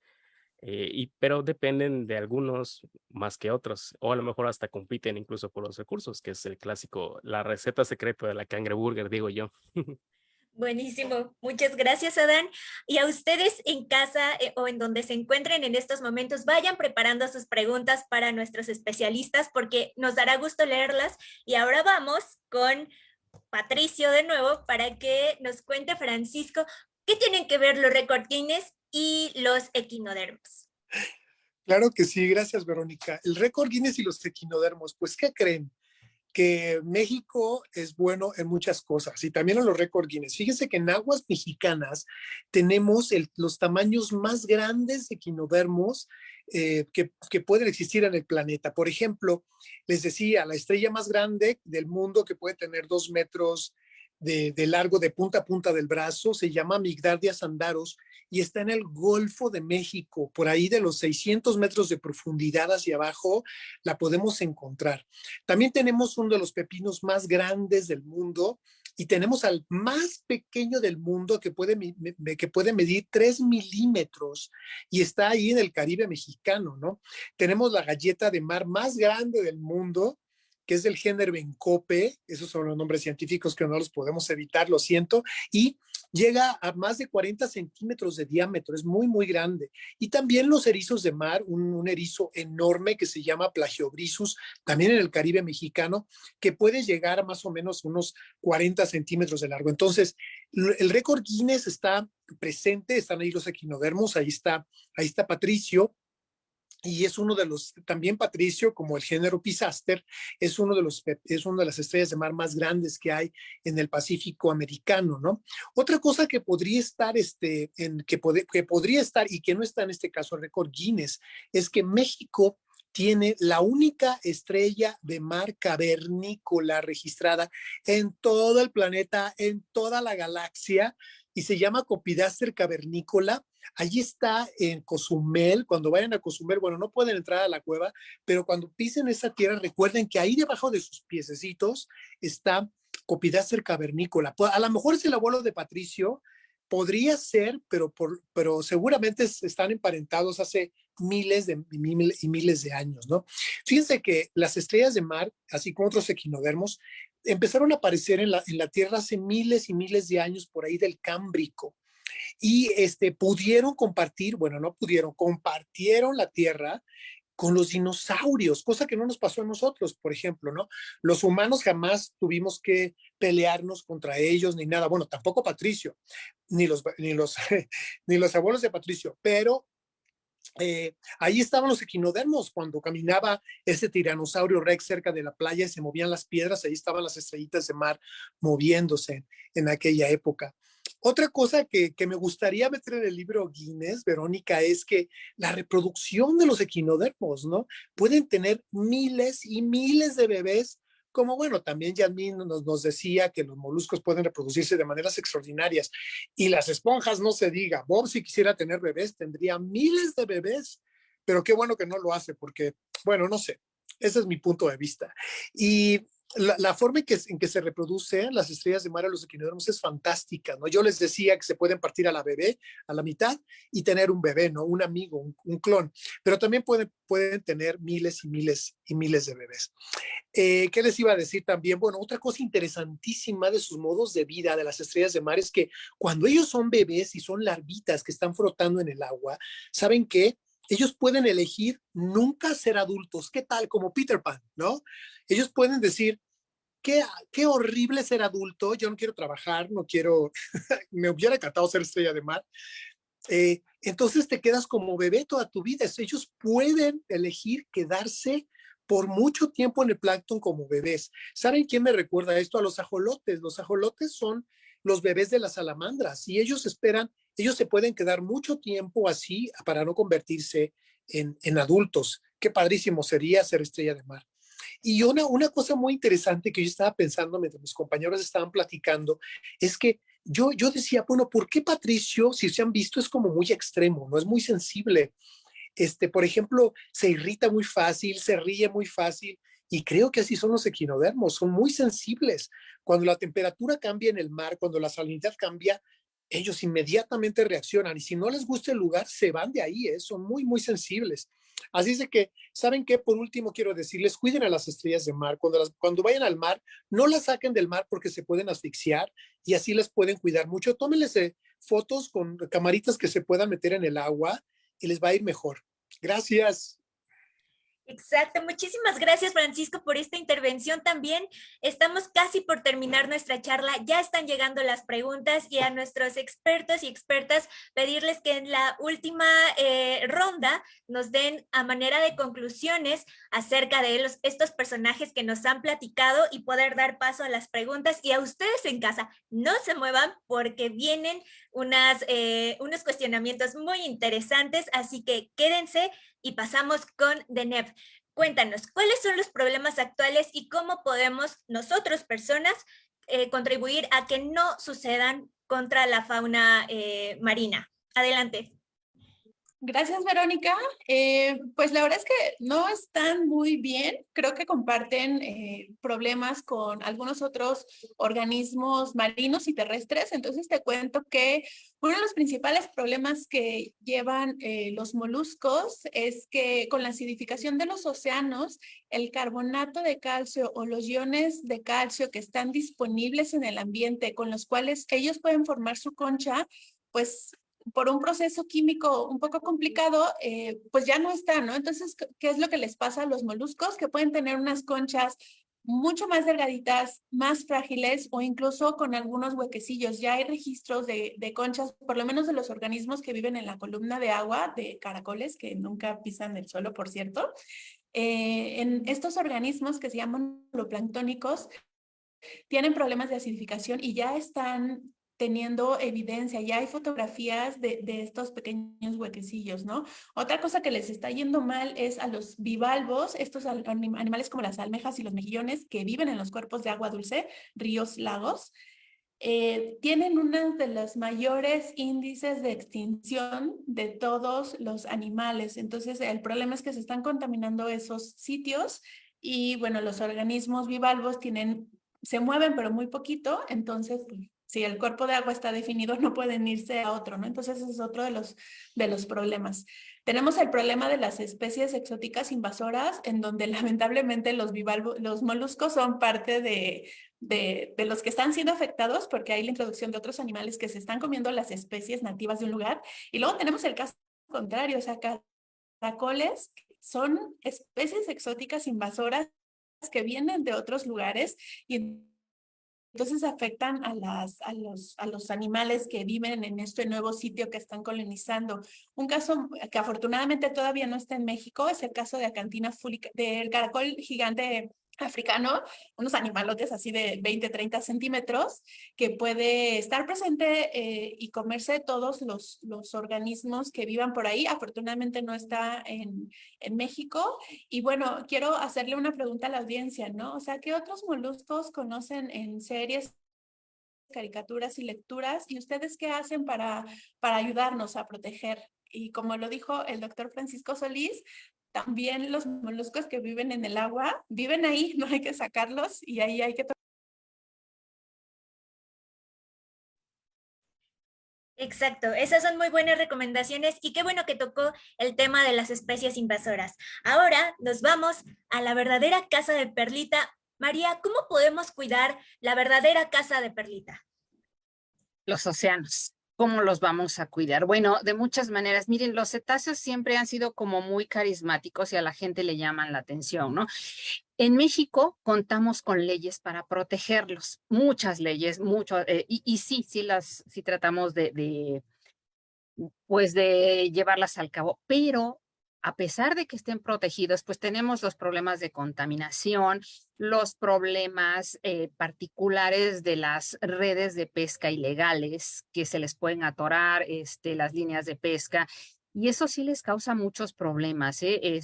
pero dependen de algunos más que otros, o a lo mejor hasta compiten incluso por los recursos, que es el clásico, la receta secreta de la cangreburger, digo yo.
Buenísimo, muchas gracias, Adán. Y a ustedes en casa o en donde se encuentren en estos momentos, vayan preparando sus preguntas para nuestros especialistas porque nos dará gusto leerlas. Y ahora vamos con Patricio de nuevo para que nos cuente, Francisco, qué tienen que ver los récord Guinness y los equinodermos.
Claro que sí, gracias Verónica. El récord Guinness y los equinodermos, pues ¿qué creen? que México es bueno en muchas cosas y también en los récord Guinness. Fíjense que en aguas mexicanas tenemos los tamaños más grandes de equinodermos que pueden existir en el planeta. Por ejemplo, les decía, la estrella más grande del mundo que puede tener 2 metros de largo de punta a punta del brazo se llama Migdardia sandaros y está en el Golfo de México, por ahí de los 600 metros de profundidad hacia abajo, la podemos encontrar. También tenemos uno de los pepinos más grandes del mundo y tenemos al más pequeño del mundo que puede medir 3 milímetros y está ahí en el Caribe mexicano, ¿no? Tenemos la galleta de mar más grande del mundo, que es del género Bencope, esos son los nombres científicos que no los podemos evitar, lo siento, y llega a más de 40 centímetros de diámetro, es muy, muy grande. Y también los erizos de mar, un erizo enorme que se llama Plagiobrissus, también en el Caribe mexicano, que puede llegar a más o menos unos 40 centímetros de largo. Entonces, el récord Guinness está presente, están ahí los equinodermos, ahí está Patricio, y es uno de los, también Patricio, como el género Pisaster, es una de las estrellas de mar más grandes que hay en el Pacífico americano, ¿no? Otra cosa que podría estar, que podría estar y que no está en este caso el récord Guinness, es que México tiene la única estrella de mar cavernícola registrada en todo el planeta, en toda la galaxia, y se llama Copidaster cavernícola. Allí está en Cozumel. Cuando vayan a Cozumel, bueno, no pueden entrar a la cueva, pero cuando pisen esa tierra, recuerden que ahí debajo de sus piececitos está Copidaster cavernícola. A lo mejor es el abuelo de Patricio, podría ser, pero seguramente están emparentados hace miles y miles de años, ¿no? Fíjense que las estrellas de mar, así como otros equinodermos, empezaron a aparecer en la Tierra hace miles y miles de años por ahí del Cámbrico. Y pudieron compartir, bueno, no pudieron, compartieron la Tierra con los dinosaurios, cosa que no nos pasó a nosotros, por ejemplo, ¿no? Los humanos jamás tuvimos que pelearnos contra ellos ni nada. Bueno, tampoco Patricio, ni los, ni los abuelos de Patricio, pero ahí estaban los equinodermos cuando caminaba ese tiranosaurio rex cerca de la playa y se movían las piedras, ahí estaban las estrellitas de mar moviéndose en aquella época. Otra cosa que me gustaría meter en el libro Guinness, Verónica, es que la reproducción de los equinodermos, ¿no? Pueden tener miles y miles de bebés, como bueno, también Yasmín nos decía que los moluscos pueden reproducirse de maneras extraordinarias y las esponjas no se diga. Bob, si quisiera tener bebés, tendría miles de bebés, pero qué bueno que no lo hace porque, bueno, no sé, ese es mi punto de vista. Y la forma en que se reproducen las estrellas de mar a los equinodermos es fantástica, ¿no? Yo les decía que se pueden partir a la bebé, a la mitad, y tener un bebé, ¿no? Un amigo, un clon, pero también pueden tener miles y miles y miles de bebés. ¿Qué les iba a decir también? Bueno, otra cosa interesantísima de sus modos de vida de las estrellas de mar es que cuando ellos son bebés y son larvitas que están flotando en el agua, ¿saben qué? Ellos pueden elegir nunca ser adultos. ¿Qué tal? Como Peter Pan, ¿no? Ellos pueden decir, qué horrible ser adulto, yo no quiero trabajar, no quiero, me hubiera encantado ser estrella de mar. Entonces te quedas como bebé toda tu vida. Ellos pueden elegir quedarse por mucho tiempo en el plancton como bebés. ¿Saben quién me recuerda esto? A los ajolotes. Los ajolotes son los bebés de las salamandras y ellos se pueden quedar mucho tiempo así para no convertirse en adultos. Qué padrísimo sería ser estrella de mar. Y una cosa muy interesante que yo estaba pensando mientras mis compañeros estaban platicando es que yo decía, bueno, ¿por qué Patricio, si se han visto, es como muy extremo, no es muy sensible? Por ejemplo, se irrita muy fácil, se ríe muy fácil, y creo que así son los equinodermos, son muy sensibles. Cuando la temperatura cambia en el mar, cuando la salinidad cambia, ellos inmediatamente reaccionan, y si no les gusta el lugar, se van de ahí, son muy, muy sensibles. Así es de que, ¿saben qué? Por último, quiero decirles, cuiden a las estrellas de mar. Cuando vayan al mar, no las saquen del mar porque se pueden asfixiar y así les pueden cuidar mucho. Tómenles fotos con camaritas que se puedan meter en el agua y les va a ir mejor. Gracias.
Exacto, muchísimas gracias Francisco por esta intervención también. Estamos casi por terminar nuestra charla, ya están llegando las preguntas y a nuestros expertos y expertas pedirles que en la última ronda nos den a manera de conclusiones acerca de estos personajes que nos han platicado y poder dar paso a las preguntas. Y a ustedes en casa, no se muevan porque vienen unos cuestionamientos muy interesantes, así que quédense y pasamos con Deneb. Cuéntanos, ¿cuáles son los problemas actuales y cómo podemos nosotros, personas, contribuir a que no sucedan contra la fauna marina? Adelante.
Gracias, Verónica. Pues la verdad es que no están muy bien. Creo que comparten problemas con algunos otros organismos marinos y terrestres. Entonces te cuento que uno de los principales problemas que llevan los moluscos es que con la acidificación de los océanos, el carbonato de calcio o los iones de calcio que están disponibles en el ambiente, con los cuales ellos pueden formar su concha, pues por un proceso químico un poco complicado, pues ya no está, ¿no? Entonces, ¿qué es lo que les pasa a los moluscos? Que pueden tener unas conchas mucho más delgaditas, más frágiles o incluso con algunos huequecillos. Ya hay registros de conchas, por lo menos de los organismos que viven en la columna de agua, de caracoles, que nunca pisan el suelo, por cierto. En estos organismos que se llaman holoplanctónicos, tienen problemas de acidificación y ya están teniendo evidencia, ya hay fotografías de estos pequeños huequecillos, ¿no? Otra cosa que les está yendo mal es a los bivalvos, estos animales como las almejas y los mejillones que viven en los cuerpos de agua dulce, ríos, lagos, tienen uno de los mayores índices de extinción de todos los animales. Entonces, el problema es que se están contaminando esos sitios y, bueno, los organismos bivalvos se mueven, pero muy poquito, entonces, si el cuerpo de agua está definido, no pueden irse a otro, ¿no? Entonces, ese es otro de los problemas. Tenemos el problema de las especies exóticas invasoras, en donde lamentablemente los moluscos son parte de los que están siendo afectados porque hay la introducción de otros animales que se están comiendo las especies nativas de un lugar. Y luego tenemos el caso contrario, o sea, caracoles son especies exóticas invasoras que vienen de otros lugares y entonces afectan a los animales que viven en este nuevo sitio que están colonizando. Un caso que afortunadamente todavía no está en México es el caso de Acanthina fulica, del caracol gigante africano, unos animalotes así de 20, 30 centímetros, que puede estar presente y comerse todos los organismos que vivan por ahí. Afortunadamente no está en México. Y bueno, quiero hacerle una pregunta a la audiencia, ¿no? O sea, ¿qué otros moluscos conocen en series, caricaturas y lecturas? ¿Y ustedes qué hacen para ayudarnos a proteger? Y como lo dijo el doctor Francisco Solís, también los moluscos que viven en el agua, viven ahí, no hay que sacarlos y ahí hay que...
Exacto, esas son muy buenas recomendaciones y qué bueno que tocó el tema de las especies invasoras. Ahora nos vamos a la verdadera casa de Perlita. María, ¿cómo podemos cuidar la verdadera casa de Perlita?
Los océanos. ¿Cómo los vamos a cuidar? Bueno, de muchas maneras. Miren, los cetáceos siempre han sido como muy carismáticos y a la gente le llaman la atención, ¿no? En México contamos con leyes para protegerlos, muchas leyes, y sí, sí tratamos pues de llevarlas al cabo, pero a pesar de que estén protegidos, pues tenemos los problemas de contaminación, los problemas particulares de las redes de pesca ilegales que se les pueden atorar, las líneas de pesca, y eso sí les causa muchos problemas, ¿eh?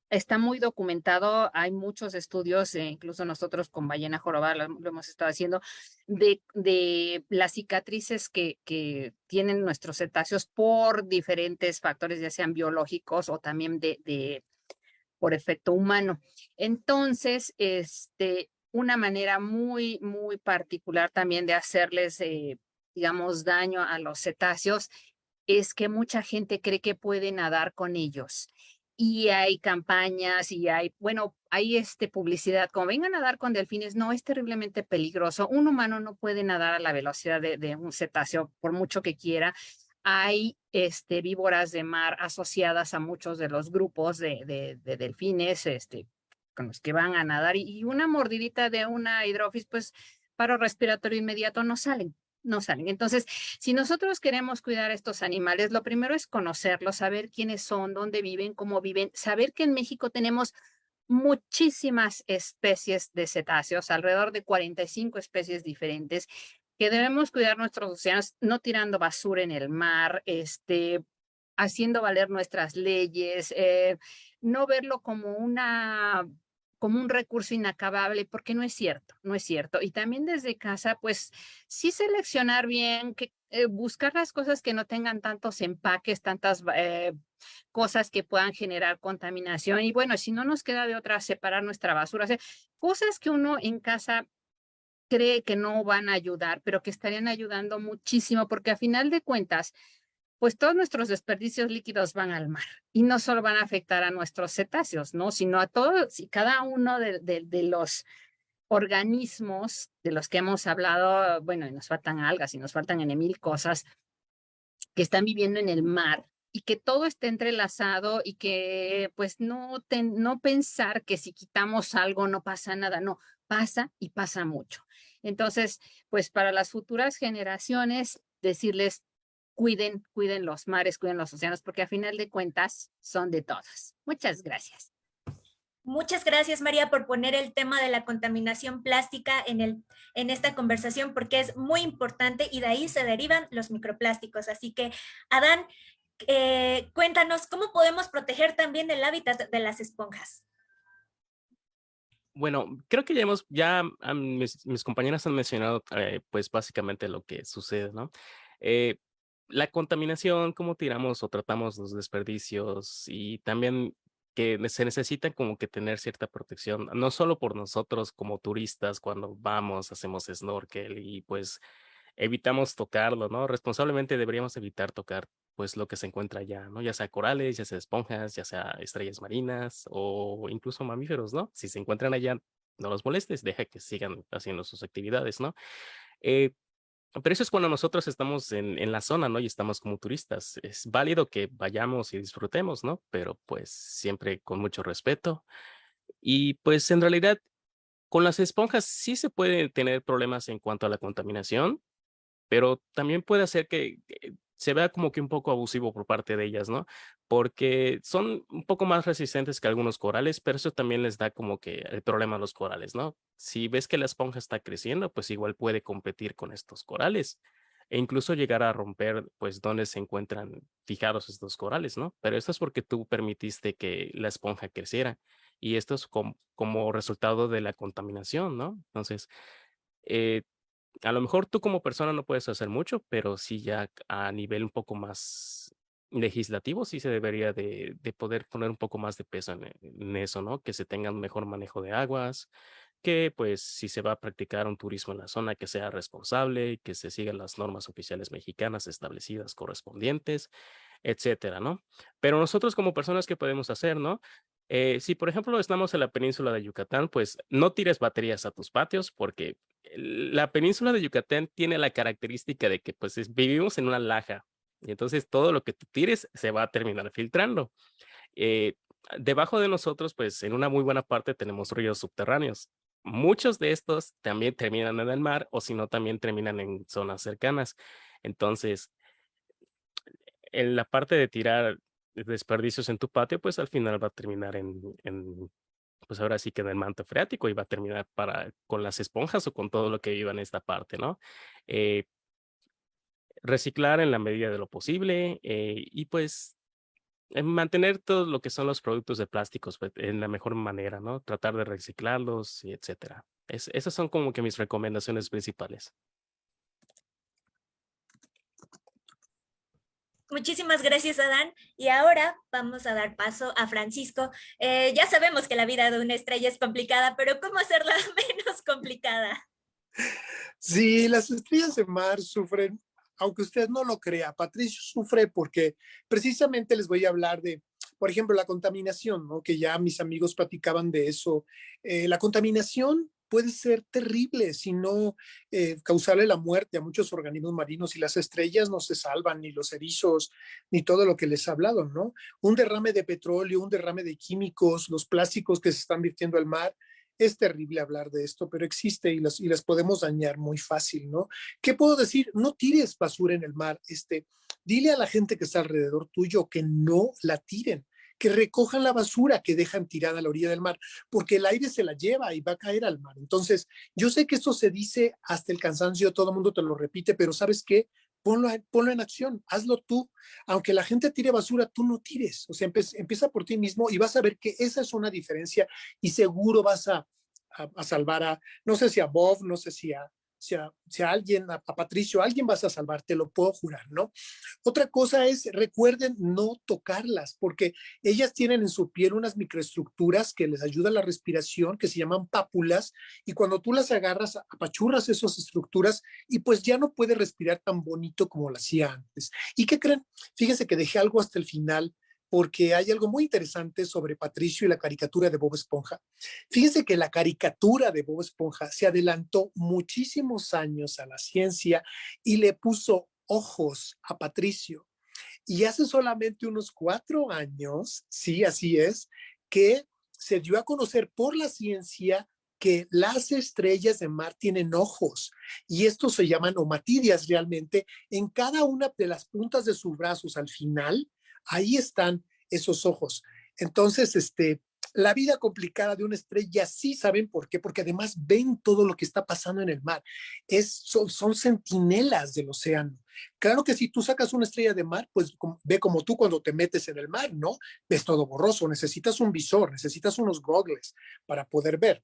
Está muy documentado, hay muchos estudios, incluso nosotros con Ballena Jorobada lo hemos estado haciendo, de las cicatrices que tienen nuestros cetáceos por diferentes factores, ya sean biológicos o también por efecto humano. Entonces, una manera muy, muy particular también de hacerles, digamos, daño a los cetáceos es que mucha gente cree que puede nadar con ellos. Y hay campañas y hay publicidad, como vengan a nadar con delfines, no, es terriblemente peligroso. Un humano no puede nadar a la velocidad de un cetáceo, por mucho que quiera. hay víboras de mar asociadas a muchos de los grupos de delfines con los que van a nadar y una mordidita de una hidrofis, pues paro respiratorio inmediato no salen. No salen. Entonces, si nosotros queremos cuidar a estos animales, lo primero es conocerlos, saber quiénes son, dónde viven, cómo viven, saber que en México tenemos muchísimas especies de cetáceos, alrededor de 45 especies diferentes, que debemos cuidar nuestros océanos, no tirando basura en el mar, haciendo valer nuestras leyes, no verlo como como un recurso inacabable, porque no es cierto, no es cierto. Y también desde casa, pues sí seleccionar bien, buscar las cosas que no tengan tantos empaques, tantas cosas que puedan generar contaminación. Y bueno, si no nos queda de otra, separar nuestra basura, o sea, cosas que uno en casa cree que no van a ayudar, pero que estarían ayudando muchísimo, porque a final de cuentas, pues todos nuestros desperdicios líquidos van al mar y no solo van a afectar a nuestros cetáceos, ¿no? Sino a todos y cada uno de los organismos de los que hemos hablado, bueno, y nos faltan algas y nos faltan mil cosas que están viviendo en el mar y que todo esté entrelazado y que pues no pensar que si quitamos algo no pasa nada, no, pasa y pasa mucho. Entonces, pues para las futuras generaciones, decirles, cuiden los mares, cuiden los océanos, porque a final de cuentas son de todas. Muchas gracias.
Muchas gracias, María, por poner el tema de la contaminación plástica en esta conversación, porque es muy importante y de ahí se derivan los microplásticos. Así que, Adán, cuéntanos, ¿cómo podemos proteger también el hábitat de las esponjas?
Bueno, creo que mis compañeras han mencionado, pues básicamente lo que sucede, ¿no? La contaminación, cómo tiramos o tratamos los desperdicios y también que se necesita como que tener cierta protección, no solo por nosotros como turistas cuando vamos, hacemos snorkel y pues evitamos tocarlo, ¿no? Responsablemente deberíamos evitar tocar pues lo que se encuentra allá, ¿no? Ya sea corales, ya sea esponjas, ya sea estrellas marinas o incluso mamíferos, ¿no? Si se encuentran allá, no los molestes, deja que sigan haciendo sus actividades, ¿no? Eh, pero eso es cuando nosotros estamos en la zona, ¿no? Y estamos como turistas. Es válido que vayamos y disfrutemos, ¿no? Pero pues siempre con mucho respeto. Y pues en realidad con las esponjas sí se pueden tener problemas en cuanto a la contaminación, pero también puede hacer que se vea como que un poco abusivo por parte de ellas, ¿no? Porque son un poco más resistentes que algunos corales, pero eso también les da como que el problema a los corales, ¿no? Si ves que la esponja está creciendo, pues igual puede competir con estos corales e incluso llegar a romper, pues, donde se encuentran fijados estos corales, ¿no? Pero esto es porque tú permitiste que la esponja creciera y esto es como resultado de la contaminación, ¿no? Entonces, eh, a lo mejor tú como persona no puedes hacer mucho, pero sí ya a nivel un poco más legislativo sí se debería de poder poner un poco más de peso en eso, ¿no? Que se tenga un mejor manejo de aguas, que pues si se va a practicar un turismo en la zona que sea responsable, que se sigan las normas oficiales mexicanas establecidas correspondientes, etcétera, ¿no? Pero nosotros como personas, ¿qué podemos hacer, no? Si por ejemplo estamos en la península de Yucatán, pues no tires baterías a tus patios porque la península de Yucatán tiene la característica de que pues vivimos en una laja y entonces todo lo que tú tires se va a terminar filtrando. Eh, Debajo de nosotros, pues en una muy buena parte tenemos ríos subterráneos. Muchos de estos también terminan en el mar o si no también terminan en zonas cercanas. Entonces, en la parte de tirar desperdicios en tu patio, pues al final va a terminar pues ahora sí que en el manto freático y va a terminar con las esponjas o con todo lo que viva en esta parte, ¿no? Eh, Reciclar en la medida de lo posible y pues mantener todo lo que son los productos de plásticos pues, en la mejor manera, ¿no? Tratar de reciclarlos y etcétera. Esas son como que mis recomendaciones principales.
Muchísimas gracias, Adán. Y ahora vamos a dar paso a Francisco. Ya sabemos que la vida de una estrella es complicada, pero ¿cómo hacerla menos complicada?
Sí, las estrellas de mar sufren, aunque usted no lo crea. Patricio sufre porque precisamente les voy a hablar de, por ejemplo, la contaminación, ¿no? Que ya mis amigos platicaban de eso. La contaminación puede ser terrible, si no causarle la muerte a muchos organismos marinos, y las estrellas no se salvan, ni los erizos, ni todo lo que les he hablado, ¿no? Un derrame de petróleo, un derrame de químicos, los plásticos que se están virtiendo al mar. Es terrible hablar de esto, pero existe y las podemos dañar muy fácil, ¿no? ¿Qué puedo decir? No tires basura en el mar. Dile a la gente que está alrededor tuyo que no la tiren, que recojan la basura que dejan tirada a la orilla del mar, porque el aire se la lleva y va a caer al mar. Entonces, yo sé que esto se dice hasta el cansancio, todo el mundo te lo repite, pero ¿sabes qué? Ponlo en acción, hazlo tú. Aunque la gente tire basura, tú no tires. O sea, empieza por ti mismo y vas a ver que esa es una diferencia, y seguro vas a salvar no sé si a Bob, no sé si a alguien, a Patricio, a alguien vas a salvar, te lo puedo jurar, ¿no? Otra cosa es, recuerden no tocarlas, porque ellas tienen en su piel unas microestructuras que les ayudan a la respiración, que se llaman pápulas, y cuando tú las agarras, apachurras esas estructuras y pues ya no puedes respirar tan bonito como lo hacía antes. ¿Y qué creen? Fíjense que dejé algo hasta el final, porque hay algo muy interesante sobre Patricio y la caricatura de Bob Esponja. Fíjense que la caricatura de Bob Esponja se adelantó muchísimos años a la ciencia y le puso ojos a Patricio. Y hace solamente unos 4 años, sí, así es, que se dio a conocer por la ciencia que las estrellas de mar tienen ojos, y estos se llaman omatidias realmente. En cada una de las puntas de sus brazos al final, ahí están esos ojos. Entonces, la vida complicada de una estrella, sí saben por qué, porque además ven todo lo que está pasando en el mar. Son centinelas del océano. Claro que si tú sacas una estrella de mar, pues ve como tú cuando te metes en el mar, ¿no? Ves todo borroso, necesitas un visor, necesitas unos goggles para poder ver.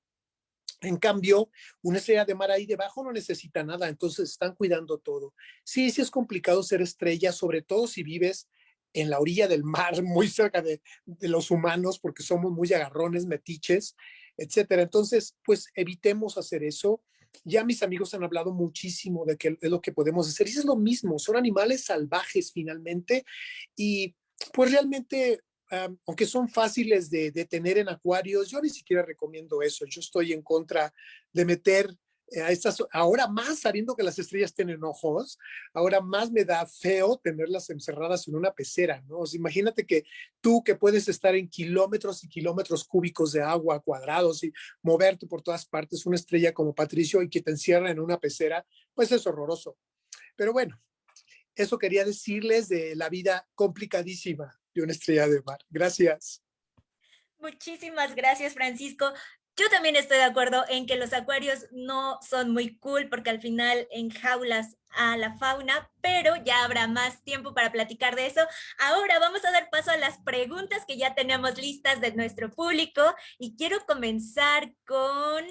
En cambio, una estrella de mar ahí debajo no necesita nada, entonces están cuidando todo. Sí, sí es complicado ser estrella, sobre todo si vives en la orilla del mar, muy cerca de los humanos, porque somos muy agarrones, metiches, etcétera. Entonces, pues evitemos hacer eso. Ya mis amigos han hablado muchísimo de qué es lo que podemos hacer, y es lo mismo, son animales salvajes finalmente, y pues realmente, aunque son fáciles de tener en acuarios, yo ni siquiera recomiendo eso. Yo estoy en contra de meter a estas, ahora más sabiendo que las estrellas tienen ojos, ahora más me da feo tenerlas encerradas en una pecera, ¿no? O sea, imagínate que tú, que puedes estar en kilómetros y kilómetros cúbicos de agua cuadrados y moverte por todas partes, una estrella como Patricio, y que te encierra en una pecera, pues es horroroso. Pero bueno, eso quería decirles de la vida complicadísima de una estrella de mar. Gracias.
Muchísimas gracias, Francisco. Yo también estoy de acuerdo en que los acuarios no son muy cool porque al final enjaulas a la fauna, pero ya habrá más tiempo para platicar de eso. Ahora vamos a dar paso a las preguntas que ya tenemos listas de nuestro público, y quiero comenzar con...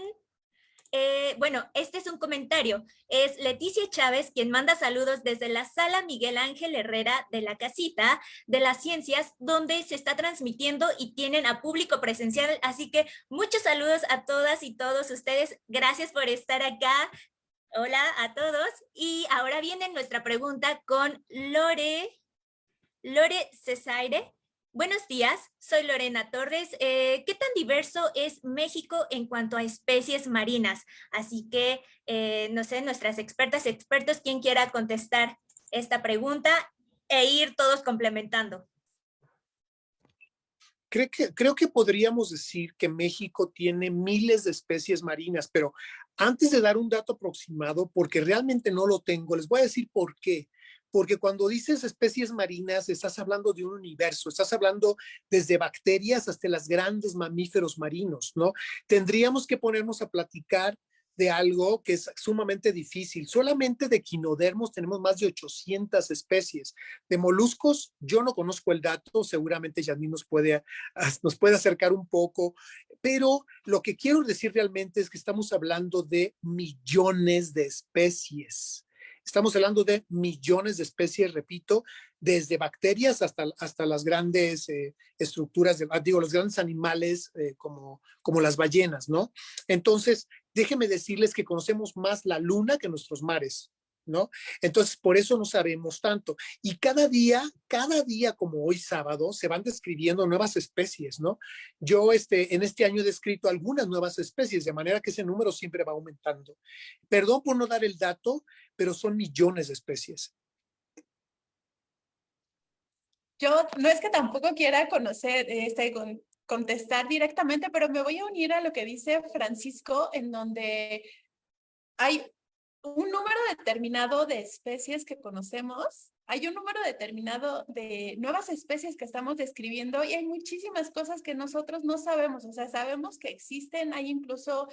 bueno, este es un comentario. Es Leticia Chávez quien manda saludos desde la sala Miguel Ángel Herrera de la Casita de las Ciencias, donde se está transmitiendo y tienen a público presencial. Así que muchos saludos a todas y todos ustedes. Gracias por estar acá. Hola a todos. Y ahora viene nuestra pregunta con Lore Cesaire. Buenos días, soy Lorena Torres. ¿Qué tan diverso es México en cuanto a especies marinas? Así que, no sé, nuestras expertos, quien quiera contestar esta pregunta e ir todos complementando.
Creo que podríamos decir que México tiene miles de especies marinas, pero antes de dar un dato aproximado, porque realmente no lo tengo, les voy a decir por qué. Porque cuando dices especies marinas, estás hablando de un universo, estás hablando desde bacterias hasta los grandes mamíferos marinos, ¿no? Tendríamos que ponernos a platicar de algo que es sumamente difícil. Solamente de equinodermos tenemos más de 800 especies. De moluscos, yo no conozco el dato, seguramente Yasmín nos puede acercar un poco, pero lo que quiero decir realmente es que estamos hablando de millones de especies. Estamos hablando de millones de especies, repito, desde bacterias hasta las grandes estructuras, los grandes animales como las ballenas, ¿no? Entonces, déjenme decirles que conocemos más la luna que nuestros mares. ¿no? Entonces, por eso no sabemos tanto. Y cada día como hoy sábado, se van describiendo nuevas especies, ¿no? Yo en este año he descrito algunas nuevas especies, de manera que ese número siempre va aumentando. Perdón por no dar el dato, pero son millones de especies.
Yo no es que tampoco quiera conocer, contestar directamente, pero me voy a unir a lo que dice Francisco, en donde hay un número determinado de especies que conocemos, hay un número determinado de nuevas especies que estamos describiendo y hay muchísimas cosas que nosotros no sabemos. O sea, sabemos que existen, hay incluso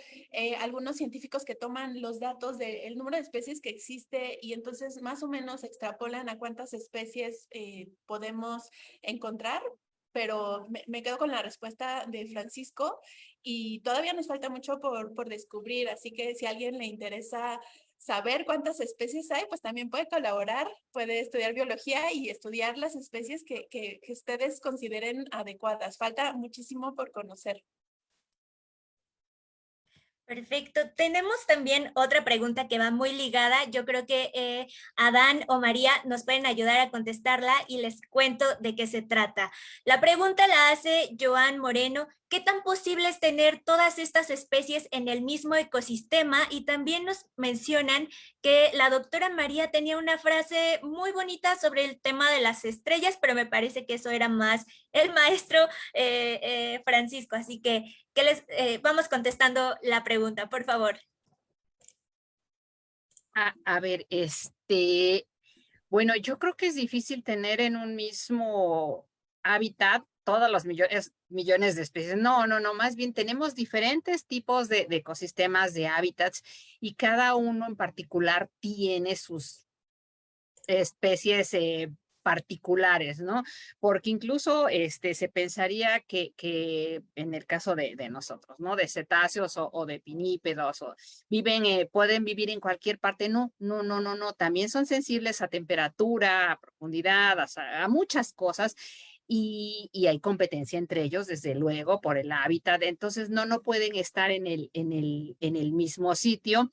algunos científicos que toman los datos del número de especies que existe y entonces más o menos extrapolan a cuántas especies podemos encontrar. Pero me quedo con la respuesta de Francisco y todavía nos falta mucho por descubrir, así que si a alguien le interesa saber cuántas especies hay, pues también puede colaborar, puede estudiar biología y estudiar las especies que ustedes consideren adecuadas. Falta muchísimo por conocer.
Perfecto. Tenemos también otra pregunta que va muy ligada. Yo creo que Adán o María nos pueden ayudar a contestarla y les cuento de qué se trata. La pregunta la hace Joan Moreno. ¿Qué tan posible es tener todas estas especies en el mismo ecosistema? Y también nos mencionan que la doctora María tenía una frase muy bonita sobre el tema de las estrellas, pero me parece que eso era más el maestro Francisco. Así que vamos contestando la pregunta, por favor.
A ver, bueno, yo creo que es difícil tener en un mismo hábitat todos los millones de especies. No, más bien tenemos diferentes tipos de ecosistemas, de hábitats, y cada uno en particular tiene sus especies particulares, ¿no? Porque incluso se pensaría que en el caso de nosotros, ¿no? De cetáceos o de pinípedos, pueden vivir en cualquier parte. No. También son sensibles a temperatura, a profundidad, a muchas cosas. Y hay competencia entre ellos, desde luego, por el hábitat. Entonces, no pueden estar en el mismo sitio.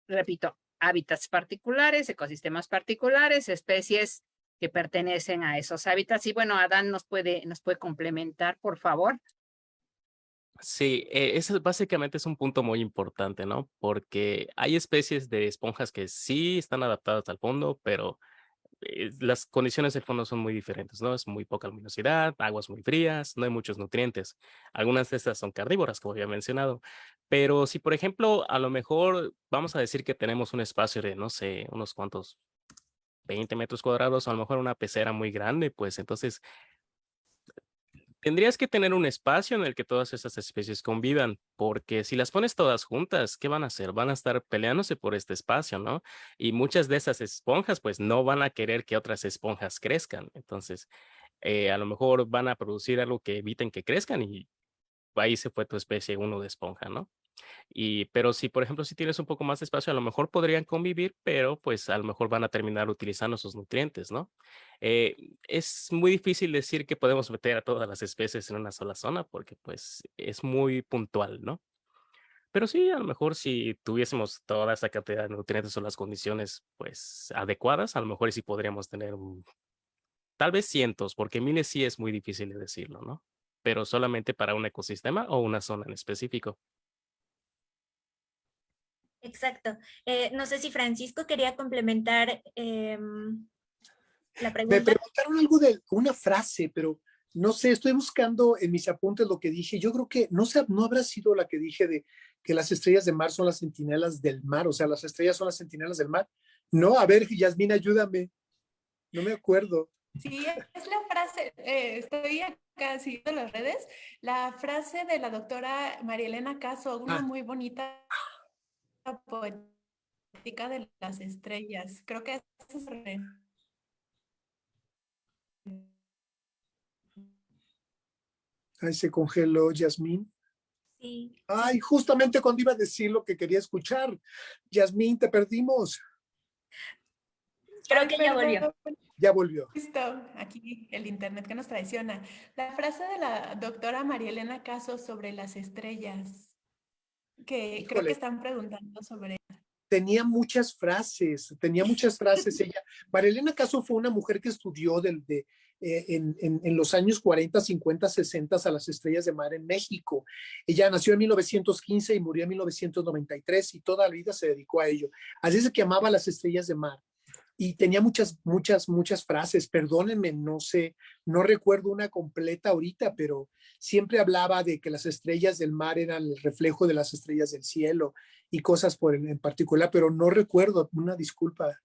Repito, hábitats particulares, ecosistemas particulares, especies que pertenecen a esos hábitats. Y bueno, Adán nos puede complementar, por favor.
Sí, ese básicamente es un punto muy importante, ¿no? Porque hay especies de esponjas que sí están adaptadas al fondo, pero las condiciones del fondo son muy diferentes, ¿no? Es muy poca luminosidad, aguas muy frías, no hay muchos nutrientes. Algunas de estas son carnívoras, como había mencionado. Pero si, por ejemplo, a lo mejor vamos a decir que tenemos un espacio de, no sé, unos cuantos 20 metros cuadrados, o a lo mejor una pecera muy grande, pues entonces tendrías que tener un espacio en el que todas esas especies convivan, porque si las pones todas juntas, ¿qué van a hacer? Van a estar peleándose por este espacio, ¿no? Y muchas de esas esponjas, pues no van a querer que otras esponjas crezcan. Entonces, a lo mejor van a producir algo que eviten que crezcan y ahí se fue tu especie uno de esponja, ¿no? Pero si, por ejemplo, si tienes un poco más de espacio, a lo mejor podrían convivir, pero pues a lo mejor van a terminar utilizando sus nutrientes, ¿no? Es muy difícil decir que podemos meter a todas las especies en una sola zona porque pues es muy puntual, ¿no? Pero sí, a lo mejor si tuviésemos toda esa cantidad de nutrientes o las condiciones pues adecuadas, a lo mejor sí podríamos tener tal vez cientos, porque miles sí es muy difícil de decirlo, ¿no? Pero solamente para un ecosistema o una zona en específico.
Exacto. No sé si Francisco quería complementar la
Me
pregunta.
preguntaron algo de una frase, pero no sé, estoy buscando en mis apuntes lo que dije. Yo creo que no habrá sido la que dije de que las estrellas de mar son las centinelas del mar, o sea, las estrellas son las centinelas del mar. No, a ver, Yasmín, ayúdame. No me acuerdo.
Sí, es la frase, estoy acá siguiendo las redes, la frase de la doctora María Elena Caso, una muy bonita poética de las estrellas. Creo que eso es
Ay, se congeló Yasmín.
Sí.
Ay, justamente cuando iba a decir lo que quería escuchar. Yasmín, te perdimos.
Creo que ya volvió.
Ya volvió.
Listo, aquí el internet que nos traiciona. La frase de la doctora María Elena Caso sobre las estrellas, que creo que
Híjole.
están preguntando sobre.
tenía muchas frases ella. María Elena Caso fue una mujer que estudió en los años 40, 50, 60 a las estrellas de mar en México. Ella nació en 1915 y murió en 1993 y toda la vida se dedicó a ello. Así es que amaba las estrellas de mar. Y tenía muchas frases, perdónenme, no sé, no recuerdo una completa ahorita, pero siempre hablaba de que las estrellas del mar eran el reflejo de las estrellas del cielo y cosas en particular, pero no recuerdo, una disculpa.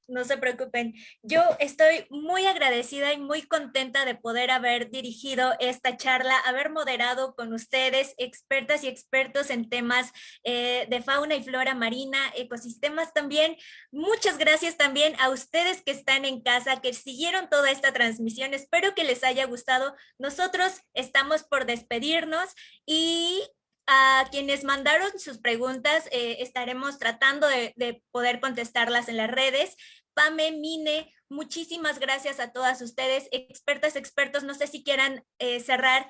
No se preocupen, yo estoy muy agradecida y muy contenta de poder haber dirigido esta charla, haber moderado con ustedes, expertas y expertos en temas de fauna y flora marina, ecosistemas también. Muchas gracias también a ustedes que están en casa, que siguieron toda esta transmisión. Espero que les haya gustado. Nosotros estamos por despedirnos y a quienes mandaron sus preguntas, estaremos tratando de poder contestarlas en las redes. Pame, Mine, muchísimas gracias a todas ustedes, expertas, expertos. No sé si quieran cerrar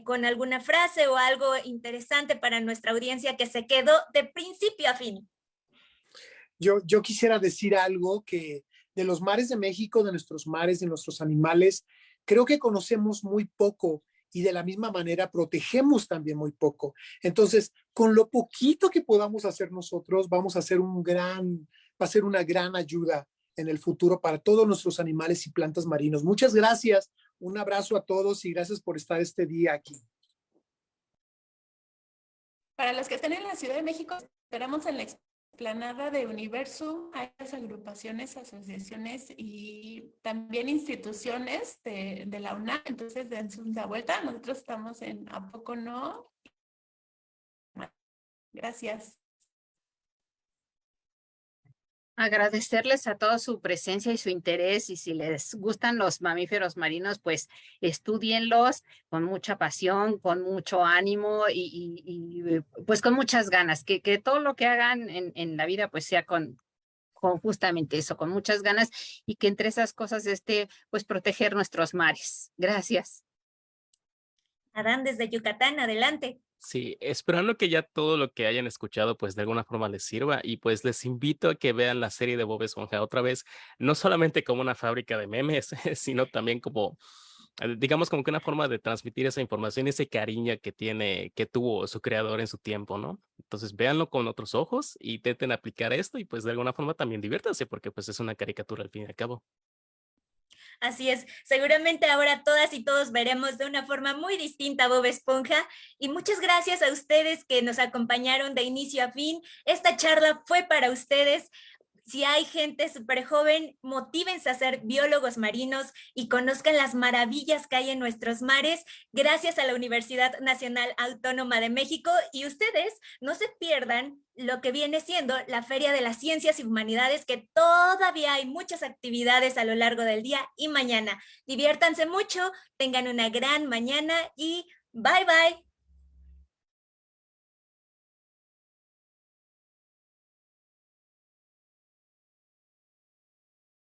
con alguna frase o algo interesante para nuestra audiencia que se quedó de principio a fin.
Yo quisiera decir algo que de los mares de México, de nuestros mares, de nuestros animales, creo que conocemos muy poco y de la misma manera protegemos también muy poco. Entonces, con lo poquito que podamos hacer nosotros, vamos a hacer va a ser una gran ayuda en el futuro para todos nuestros animales y plantas marinos. Muchas gracias, un abrazo a todos y gracias por estar este día aquí.
Para los que estén en la Ciudad de México, esperamos en la explanada de Universo. Hay las agrupaciones, asociaciones y también instituciones de la UNAM. Entonces, dense una vuelta. Nosotros estamos en ¿A poco no? Gracias.
Agradecerles a todos su presencia y su interés, y si les gustan los mamíferos marinos, pues estúdienlos con mucha pasión, con mucho ánimo y pues con muchas ganas, que todo lo que hagan en la vida pues sea con justamente eso, con muchas ganas, y que entre esas cosas pues proteger nuestros mares. Gracias.
Adán, desde Yucatán, adelante.
Sí, esperando que ya todo lo que hayan escuchado pues de alguna forma les sirva, y pues les invito a que vean la serie de Bob Esponja otra vez, no solamente como una fábrica de memes, sino también como, digamos, como que una forma de transmitir esa información, ese cariño que tuvo su creador en su tiempo, ¿no? Entonces véanlo con otros ojos y intenten aplicar esto y pues de alguna forma también diviértanse porque pues es una caricatura al fin y al cabo.
Así es, seguramente ahora todas y todos veremos de una forma muy distinta a Bob Esponja, y muchas gracias a ustedes que nos acompañaron de inicio a fin. Esta charla fue para ustedes. Si hay gente súper joven, motívense a ser biólogos marinos y conozcan las maravillas que hay en nuestros mares, gracias a la Universidad Nacional Autónoma de México. Y ustedes no se pierdan lo que viene siendo la Feria de las Ciencias y Humanidades, que todavía hay muchas actividades a lo largo del día y mañana. Diviértanse mucho, tengan una gran mañana y bye bye.